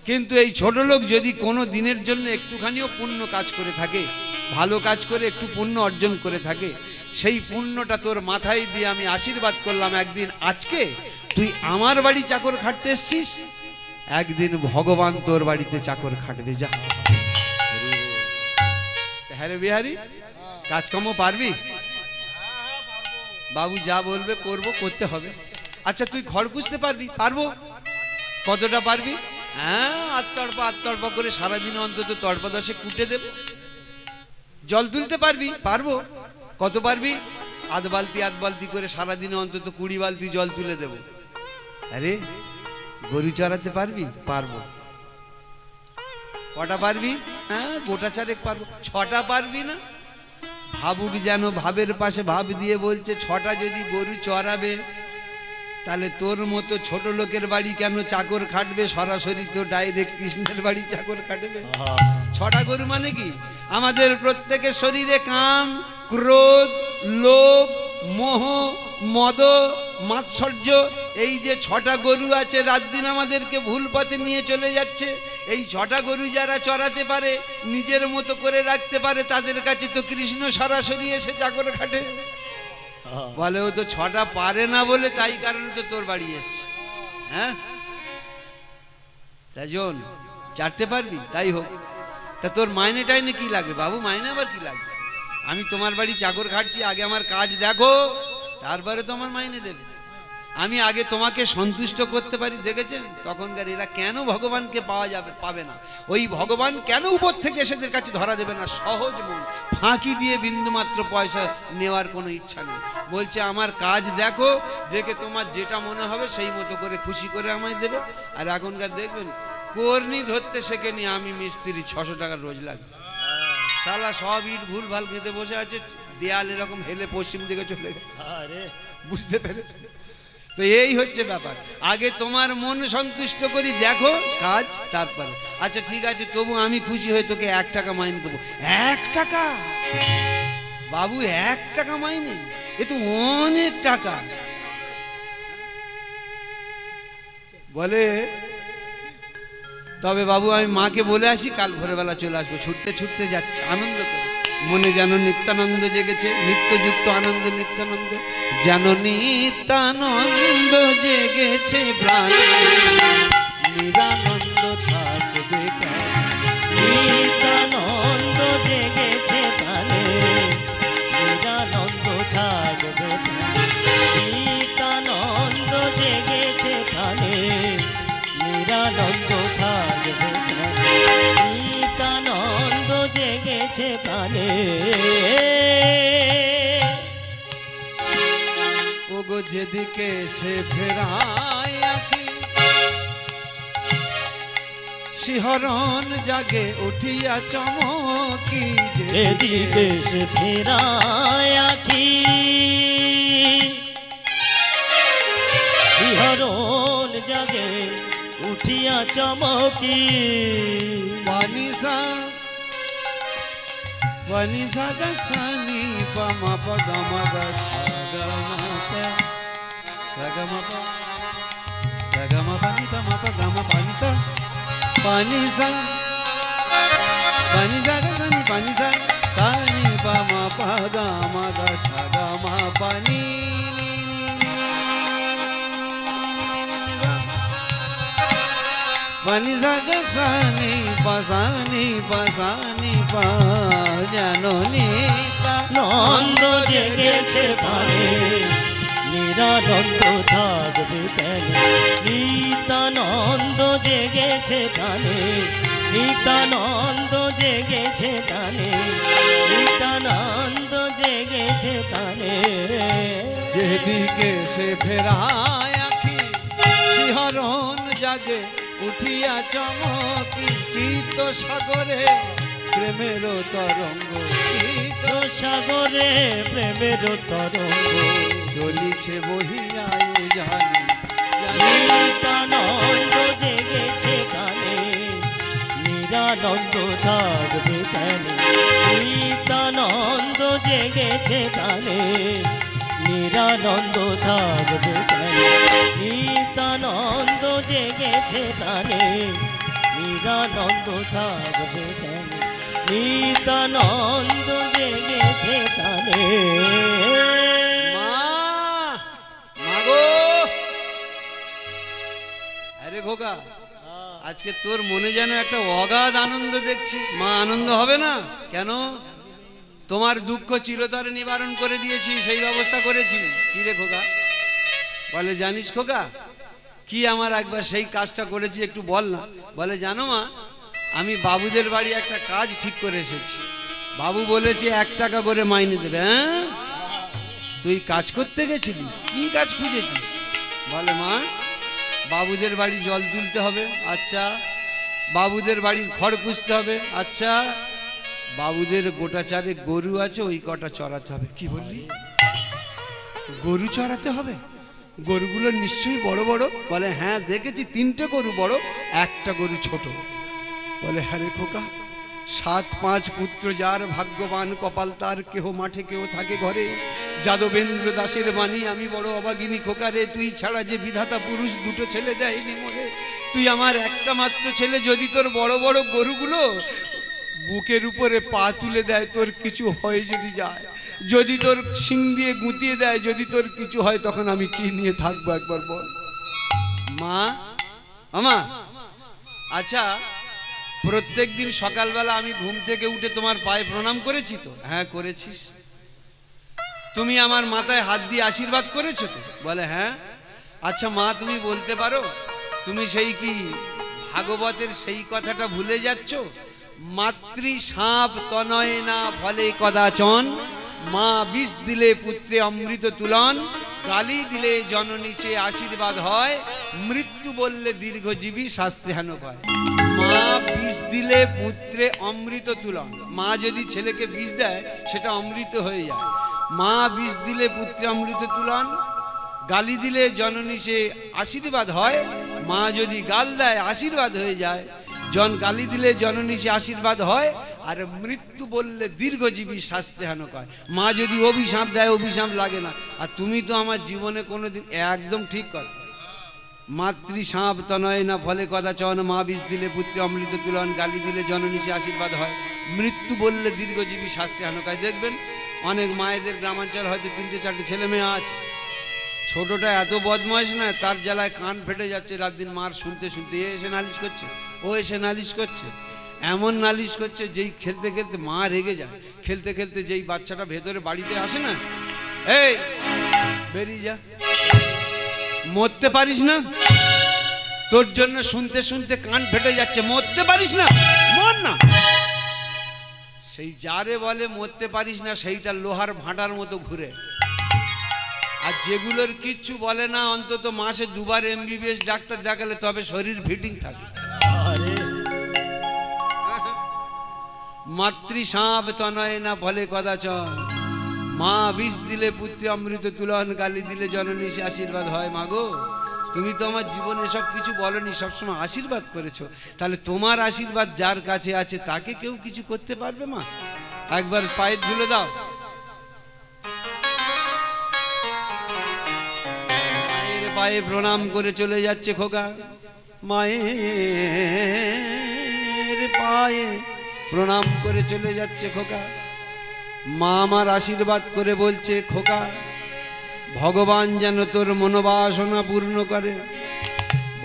কিন্তু এই ছোট লোক যদি কোনো দিনের জন্য একটুখানিও পুণ্য কাজ করে থাকে, ভালো কাজ করে একটু পুণ্য অর্জন করে থাকে, সেই পুণ্যটা তোর মাথায় দিয়ে আমি আশীর্বাদ করলাম, একদিন আজকে তুই আমার বাড়ি চাকর খাটতে এসছিস, একদিন ভগবান তোর বাড়িতে চাকর খাটবে। যা। হ্যাঁ রে বিহারি, কাজকর্ম পারবি? বাবু যা বলবে করবো, করতে হবে। আচ্ছা তুই খড় কুচতে পারবি? পারবো। কতটা পারবি? হ্যাঁ, আত্মর্পা করে সারাদিন অন্তত তর্পা 10 কুটে দেব। জল তুলতে পারবি? পারবো। কত পারবি? আধ বালতি করে সারাদিনে অন্তত 20 বালতি জল তুলে দেব। আরে গরু চড়াতে পারবি? পারবো। কটা পারবি? হ্যাঁ, গোটা 4 পারবো। 6টা পারবি না? ভাবুক যেন ভাবের পাশে ভাব দিয়ে বলছে, 6টা যদি গরু চড়াবে, তাহলে তোর মতো ছোট লোকের বাড়ি কেন চাকর খাটবে? সরাসরি তো ডাইরেক্ট কৃষ্ণের বাড়ি চাকর খাটবে। 6টা গরু মানে কি? আমাদের প্রত্যেকের শরীরে কাম, ক্রোধ, লোভ, মোহ, মদ, মাৎসর্য, এই যে 6টা গরু আছে, রাত দিন আমাদেরকে ভুল পথে নিয়ে চলে যাচ্ছে। এই 6টা গরু যারা চড়াতে পারে, নিজের মতো করে রাখতে পারে, তাদের কাছে তো কৃষ্ণ সরাসরি এসে চাকর খাটে। বলে ও তো 6টা পারে না বলে, তাই কারণে তো তোর বাড়ি এসছে। হ্যাঁ, তাজন 4টে পারবি? তাই হোক। তা তোর মাইনে টাইনে কি লাগবে বাবু? মাইনে আবার কি লাগবে? আমি তোমার বাড়ি চাকর খাটছি, আগে আমার কাজ দেখো, তারপরে তোমার মাইনে দেবে। আমি আগে তোমাকে সন্তুষ্ট করতে পারি, দেখেছেন? তখনকার এরা কেন ভগবানকে পাবে না? ওই ভগবান কেন উপর থেকে এসেদের কাছে ধরা দেবে না? সহজ মন, ফাঁকি দিয়ে বিন্দুমাত্র পয়সা নেওয়ার কোনো ইচ্ছা নেই। বলছে আমার কাজ দেখো, দেখে তোমার যেটা মনে হবে সেই মতো করে খুশি করে আমায় দেবে। আর এখনকার দেখবেন কর্নি ধরতে শেখেনি, আমি মিস্ত্রি, 600 টাকা রোজ লাগবে। শালা সব ইট ভুল ভাল খেতে বসে আছে, দেয়াল এরকম হেলে পশ্চিম দিকে চলে গেছে। আরে বুঝতে পেরেছে? তো এই হচ্ছে ব্যাপার, আগে তোমার মন সন্তুষ্ট করি, দেখো কাজ, তারপরে আচ্ছা ঠিক আছে তবু আমি খুশি হয়ে তোকে 1 টাকা মাইনে দেবো। 1 টাকা? বাবু 1 টাকা মাইনে, এ তো অনেক টাকা। বলে তবে বাবু আমি মাকে বলে আসি কাল ভোরবেলা চলে আসবো। ছুটতে ছুটতে যাচ্ছে আনন্দ করে, মনে যেন নিত্যানন্দ জেগেছে, নিত্যযুক্ত আনন্দ নিত্যানন্দ, যেন নিত্যানন্দ জেগেছে প্রাণে, নিরানন্দ থাকবে প্রাণে। নিত্যানন্দ জেগেছে প্রাণে, নিরানন্দ থাকবে প্রাণে। নিত্যানন্দ জেগেছে প্রাণে, নিরানন্দ থাকবে প্রাণে। নিত্যানন্দ জেগেছে প্রাণে। ওগো যেদিকে সে ফেরায় আঁখি, শিহরণ জাগে উঠিয়া চমকি, যেদিকে সে ফেরায় আঁখি, শিহরণ জাগে উঠিয়া চমকি। পানিসা পানিসা গাসানি পামা পগমা গাস সাগমা পা সাগমা পানি পামা পগমা পানিসা পানিসা পানিসা গাসানি পানিসা সানি পামা পগমা গাস সাগমা পানি পানিসা গাসানি পাসানি পাসানি পা, জানো নন্দ জেগেছে প্রাণে, নিরানন্দ থাকবে প্রাণে। নিত্যানন্দ জেগেছে প্রাণে, নিত্যানন্দ জেগেছে প্রাণে, নিত্যানন্দ জেগেছে প্রাণে। যেদিকে সে ফেরায় আঁখি, শিহরণ জাগে উঠিয়া চমকি, চিত্ত সাগরে প্রেমের তরঙ্গ, চিত্ত সাগরে প্রেমের তরঙ্গ, চলিছে বহিয়া জানি। নিত্যানন্দ জেগেছে প্রাণে, নিরানন্দ থাকবে প্রাণে। নিত্যানন্দ জেগেছে প্রাণে, নিরানন্দ থাকবে প্রাণে। নিত্যানন্দ জেগেছে প্রাণে, নিরানন্দ থাকবে প্রাণে। নিত্যানন্দ জেগেছে প্রাণে। মাগো, আরে খোকা, আজকে তোর মনে যেন একটা অগাধ আনন্দ দেখছি। মা আনন্দ হবে না কেন? তোমার দুঃখ চিরতরে নিবারণ করে দিয়েছি, সেই ব্যবস্থা করেছি। কি রে খোকা? বলে জানিস খোকা কি আমার একবার সেই কাজটা করেছি, একটু বল না। বলে জানো মা, আমি বাবুদের বাড়ি একটা কাজ ঠিক করে এসেছি। বাবু বলেছে 1 টাকা করে মাইনে দেবে। হ্যাঁ, তুই কাজ করতে গেছিলিস? কি কাজ খুঁজেছিস? বলে মা, বাবুদের বাড়ি জল তুলতে হবে। আচ্ছা। বাবুদের বাড়ির খড় পুষতে হবে। আচ্ছা। বাবুদের গোটা 4 গরু আছে, ওই কটা চড়াতে হবে। কি বললি? গরু চড়াতে হবে? গরুগুলো নিশ্চয়ই বড় বড়? বলে হ্যাঁ দেখেছি, 3টে গরু বড়, 1টা গরু ছোট। বলে হ্যাঁ রে খোকা, 7-5 পুত্র যার, ভাগ্যবান কপাল তার, কেহ মাঠে কেহ থাকে ঘরে। যাদবেন্দ্র দাসের বাণী, আমি বড় অবাগিনী খোকা রে, তুই ছাড়া যে বিধাতা পুরুষ 2টো ছেলে দেয়নি মরে, তুই আমার একটা মাত্র ছেলে। যদি তোর বড় বড় গরুগুলো বুকের উপরে পা তুলে দেয়, তোর কিছু হয়ে যদি যায়, যদি তোর শিং দিয়ে গুঁতিয়ে দেয়, যদি তোর কিছু হয়, তখন আমি কি নিয়ে থাকবো একবার বল। মা, আমা, আচ্ছা প্রত্যেকদিন সকালবেলা আমি ঘুম থেকে উঠে তোমার পায়ে প্রণাম করেছি তো? হ্যাঁ করেছিস। তুমি আমার মাথায় হাত দিয়ে আশীর্বাদ করেছো তো? বলে হ্যাঁ। আচ্ছা মা, তুমি বলতে পারো, তুমি সেই কি ভাগবতের সেই কথাটা ভুলে যাচ্ছ? মাতৃ সাপ তনয় না ফলে কদাচন, মা বিষ দিলে পুত্রে অমৃত তুলন, গালি দিলে জননী সে আশীর্বাদ হয়, মৃত্যু বললে দীর্ঘজীবী শাস্ত্রে হেন হয়। মা বিষ দিলে পুত্রে অমৃত তুলন। মা যদি ছেলেকে বিষ দেয় সেটা অমৃত হয়ে যায়। মা বিষ দিলে পুত্রে অমৃত তুলন, গালি দিলে জননী সে আশীর্বাদ হয়। মা যদি গাল দেয় আশীর্বাদ হয়ে যায়। গালি দিলে জননী সে আশীর্বাদ হয়। আর মৃত্যু বললে দীর্ঘজীবী শাস্ত্রে হেনক হয়। মা যদি অভিশাপ দেয় অভিশাপ লাগে না। আর তুমি তো আমার জীবনে কোনোদিন, একদম ঠিক কথা, মাতৃ সাপ তনয় না ফলে কদাচন, মা বিষ দিলে পুত্রে অমৃত তুলন, গালি দিলে জননী সে আশীর্বাদ হয়, মৃত্যু বললে দীর্ঘজীবী শাস্ত্রে হেনক হয়। দেখবেন অনেক মায়েদের গ্রামাঞ্চল হয়তো 3-4টে ছেলে মেয়ে আছে, ছোটটা এত বদমাইশ না, তার জ্বালায় কান ফেটে যাচ্ছে রাত দিন মার শুনতে শুনতে। এ এসে নালিশ করছে, ও এসে নালিশ করছে, এমন নালিশ করছে যেই খেলতে খেলতে মা রেগে যায়। খেলতে খেলতে যেই বাচ্চাটা ভেতরে বাড়িতে আসে না, এই বেরিয়ে যা, মরতে পারিস না, তোর জন্য শুনতে শুনতে কান ফেটে যাচ্ছে, মরতে পারিস না, মর না। সেই যারে বলে মরতে পারিস না সেইটা লোহার ভাঁটার মতো ঘুরে। আর যেগুলোর কিচ্ছু বলে না, অন্তত মাসে 2বার MBBS ডাক্তার দেখালে তবে শরীর ফিটিং থাকে। মাতৃ সাপ তনয় না ফলে কদাচন, মা বিষ দিলে পুত্রে অমৃত তুলন, গালি দিলে জননী সে আশীর্বাদ হয়। মাগো, তুমি তো আমার জীবনে সব কিছু বলনি, সবসময় আশীর্বাদ করেছো। তাহলে তোমার আশীর্বাদ যার কাছে আছে তাকে কেউ কিছু করতে পারবে? মা একবার পায়ে ধুলে দাও। মায়ের পায়ে প্রণাম করে চলে যাচ্ছে খোকা, মায়ের পায়ে প্রণাম করে চলে যাচ্ছে খোকা। মা আমার আশীর্বাদ করে বলছে, খোকা ভগবান যেন তোর মনোবাসনা পূর্ণ করে,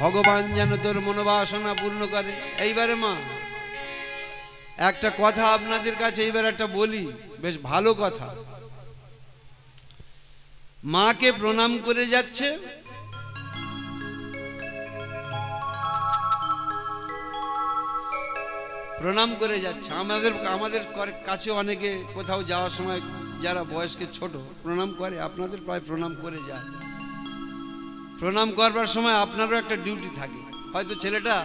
ভগবান যেন তোর মনোবাসনা পূর্ণ করে। এইবারে মা একটা কথা আপনাদের কাছে এইবার একটা বলি, বেশ ভালো কথা। মাকে প্রণাম করে যাচ্ছে, প্রণাম করে যাচ্ছে। আমাদের কাছে অনেকে কোথাও যাওয়ার সময় যারা বয়স্কে ছোট প্রণাম করে, আপনাদের প্রায় প্রণাম করে যায়। প্রণাম করবার সময় আপনারও একটা ডিউটি থাকে। হয়তো ছেলেটা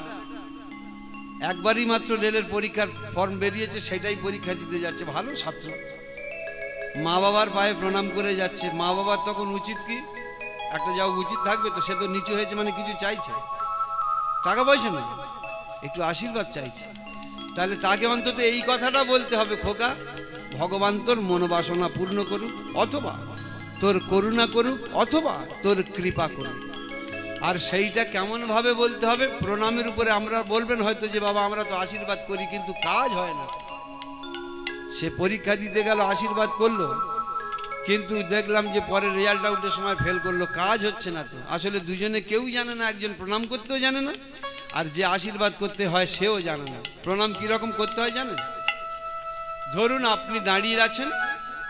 একবারই মাত্র রেলের পরীক্ষার ফর্ম বেরিয়েছে, সেটাই পরীক্ষা দিতে যাচ্ছে, ভালো ছাত্র, মা বাবার পায়ে প্রণাম করে যাচ্ছে। মা বাবার তখন উচিত কি, একটা যাও উচিত থাকবে তো, সে তো নিচু হয়েছে মানে কিছু চাইছে, টাকা পয়সা নেই, একটু আশীর্বাদ চাইছে। তাহলে তাকে অন্তত এই কথাটা বলতে হবে, খোকা ভগবান তোর মনোবাসনা পূর্ণ করুক, অথবা তোর করুণা করুক, অথবা তোর কৃপা করুক। আর সেইটা কেমন ভাবে বলতে হবে? প্রণামের উপরে আমরা বলবেন হয়তো যে বাবা আমরা তো আশীর্বাদ করি, কিন্তু কাজ হয় না। সে পরীক্ষা দিতে গেল, আশীর্বাদ করলো, কিন্তু দেখলাম যে পরে রেজাল্ট আউটের সময় ফেল করলো, কাজ হচ্ছে না। তো আসলে দুজনে কেউ জানে না, একজন প্রণাম করতেও জানে না, আর যে আশীর্বাদ করতে হয় সেও জানে না। প্রণাম কিরকম করতে হয় জানেন? ধরুন আপনি দাঁড়িয়ে আছেন,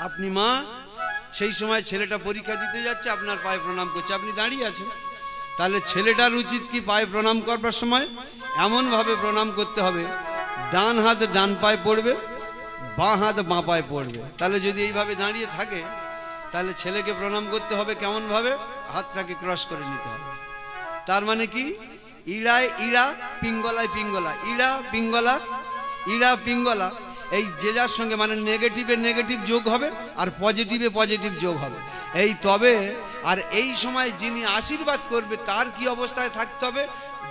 আপনি মা, সেই সময় ছেলেটা পরীক্ষা দিতে যাচ্ছে, আপনার পায়ে প্রণাম করছে, আপনি দাঁড়িয়ে আছেন। তাহলে ছেলেটার উচিত কি পায়ে প্রণাম করবার সময় এমনভাবে প্রণাম করতে হবে, ডান হাত ডান পায়ে পড়বে, বাঁ হাত বাঁ পায়ে পড়বে। তাহলে যদি এইভাবে দাঁড়িয়ে থাকে, তাহলে ছেলেকে প্রণাম করতে হবে কেমনভাবে? হাতটাকে ক্রস করে নিতে হবে। তার মানে কি, ইড়ায় ইড়া, পিঙ্গলায় পিঙ্গলা, ইড়া পিঙ্গলা, ইড়া পিঙ্গলা, এই যে যার সঙ্গে মানে নেগেটিভে নেগেটিভ যোগ হবে আর পজিটিভে পজিটিভ যোগ হবে। এই তবে আর এই সময় যিনি আশীর্বাদ করবে তার কি অবস্থায় থাকতে হবে?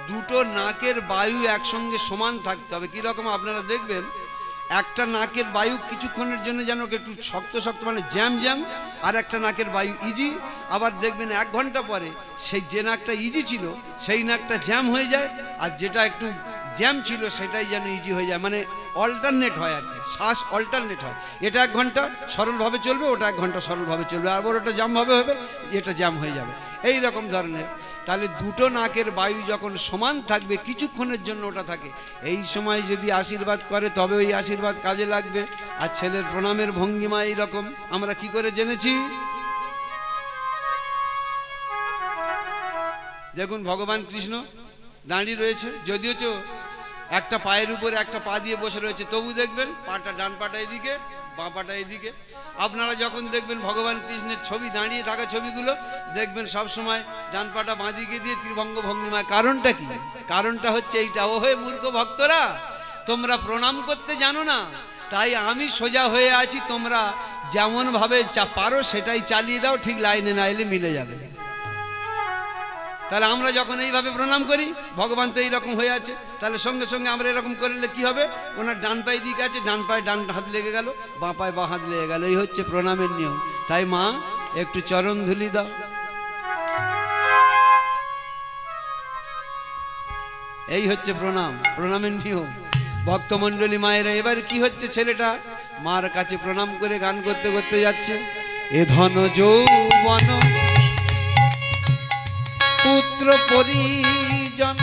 দুটো নাকের বায়ু একসঙ্গে সমান থাকতে হবে। কীরকম আপনারা দেখবেন, একটা নাকের বায়ু কিছুক্ষণের জন্য যেন একটু শক্ত শক্ত মানে জ্যাম জ্যাম, আর একটা নাকের বায়ু ইজি। আবার দেখবেন 1 ঘন্টা পরে সেই যে নাকটা ইজি ছিল সেই নাকটা জ্যাম হয়ে যায়, আর যেটা একটু জ্যাম ছিল সেটাই যেন ইজি হয়ে যায়, মানে অল্টারনেট হয় আর কি, শ্বাস অল্টারনেট হয়। এটা 1 ঘন্টা সরলভাবে চলবে, ওটা 1 ঘন্টা সরলভাবে চলবে, আবার ওটা জ্যামভাবে হবে, এটা জ্যাম হয়ে যাবে, এই রকম ধরনের। তাহলে দুটো নাকের বায়ু যখন সমান থাকবে, কিছুক্ষণের জন্য ওটা থাকে, এই সময় যদি আশীর্বাদ করে তবে ওই আশীর্বাদ কাজে লাগবে। আর ছেলের প্রণামের ভঙ্গিমা এইরকম, আমরা কি করে জেনেছি? দেখুন ভগবান কৃষ্ণ দাঁড়িয়ে রয়েছে, যদিও একটা পায়ের উপরে একটা পা দিয়ে বসে রয়েছে, তবু দেখবেন পাটা ডান পাটা এদিকে, বাঁ পাটা এদিকে। আপনারা যখন দেখবেন ভগবান কৃষ্ণের ছবি, দাঁড়িয়ে থাকা ছবিগুলো দেখবেন সব সময় ডান পাটা বাঁ দিকে দিয়ে ত্রিভঙ্গ ভঙ্গিমায়। কারণটা কি? কারণটা হচ্ছে এইটা, ও হে মূর্খ ভক্তরা, তোমরা প্রণাম করতে জানো না, তাই আমি সোজা হয়ে আছি, তোমরা যেমন ভাবে পারো সেটাই চালিয়ে দাও, ঠিক লাইনে না এলে মিলে যাবে। তাহলে আমরা যখন এইভাবে প্রণাম করি, ভগবান তো এইরকম হয়ে আছে, তাহলে সঙ্গে সঙ্গে আমরা এরকম করলে কি হবে, ওনার ডান পায়ে দিক আছে, ডান পায়ে ডান হাত লেগে গেল, বাঁ পায়ে বাঁ হাত লেগে গেল। এই হচ্ছে প্রণামের নিয়ম। তাই মা একটু চরণ ধুলি দাও। এই হচ্ছে প্রণাম, প্রণামের নিয়ম। ভক্তমণ্ডলী মায়েরা, এবার কি হচ্ছে, ছেলেটা মার কাছে প্রণাম করে গান করতে করতে যাচ্ছে। এ ধন যৌবন পুত্র পরিজন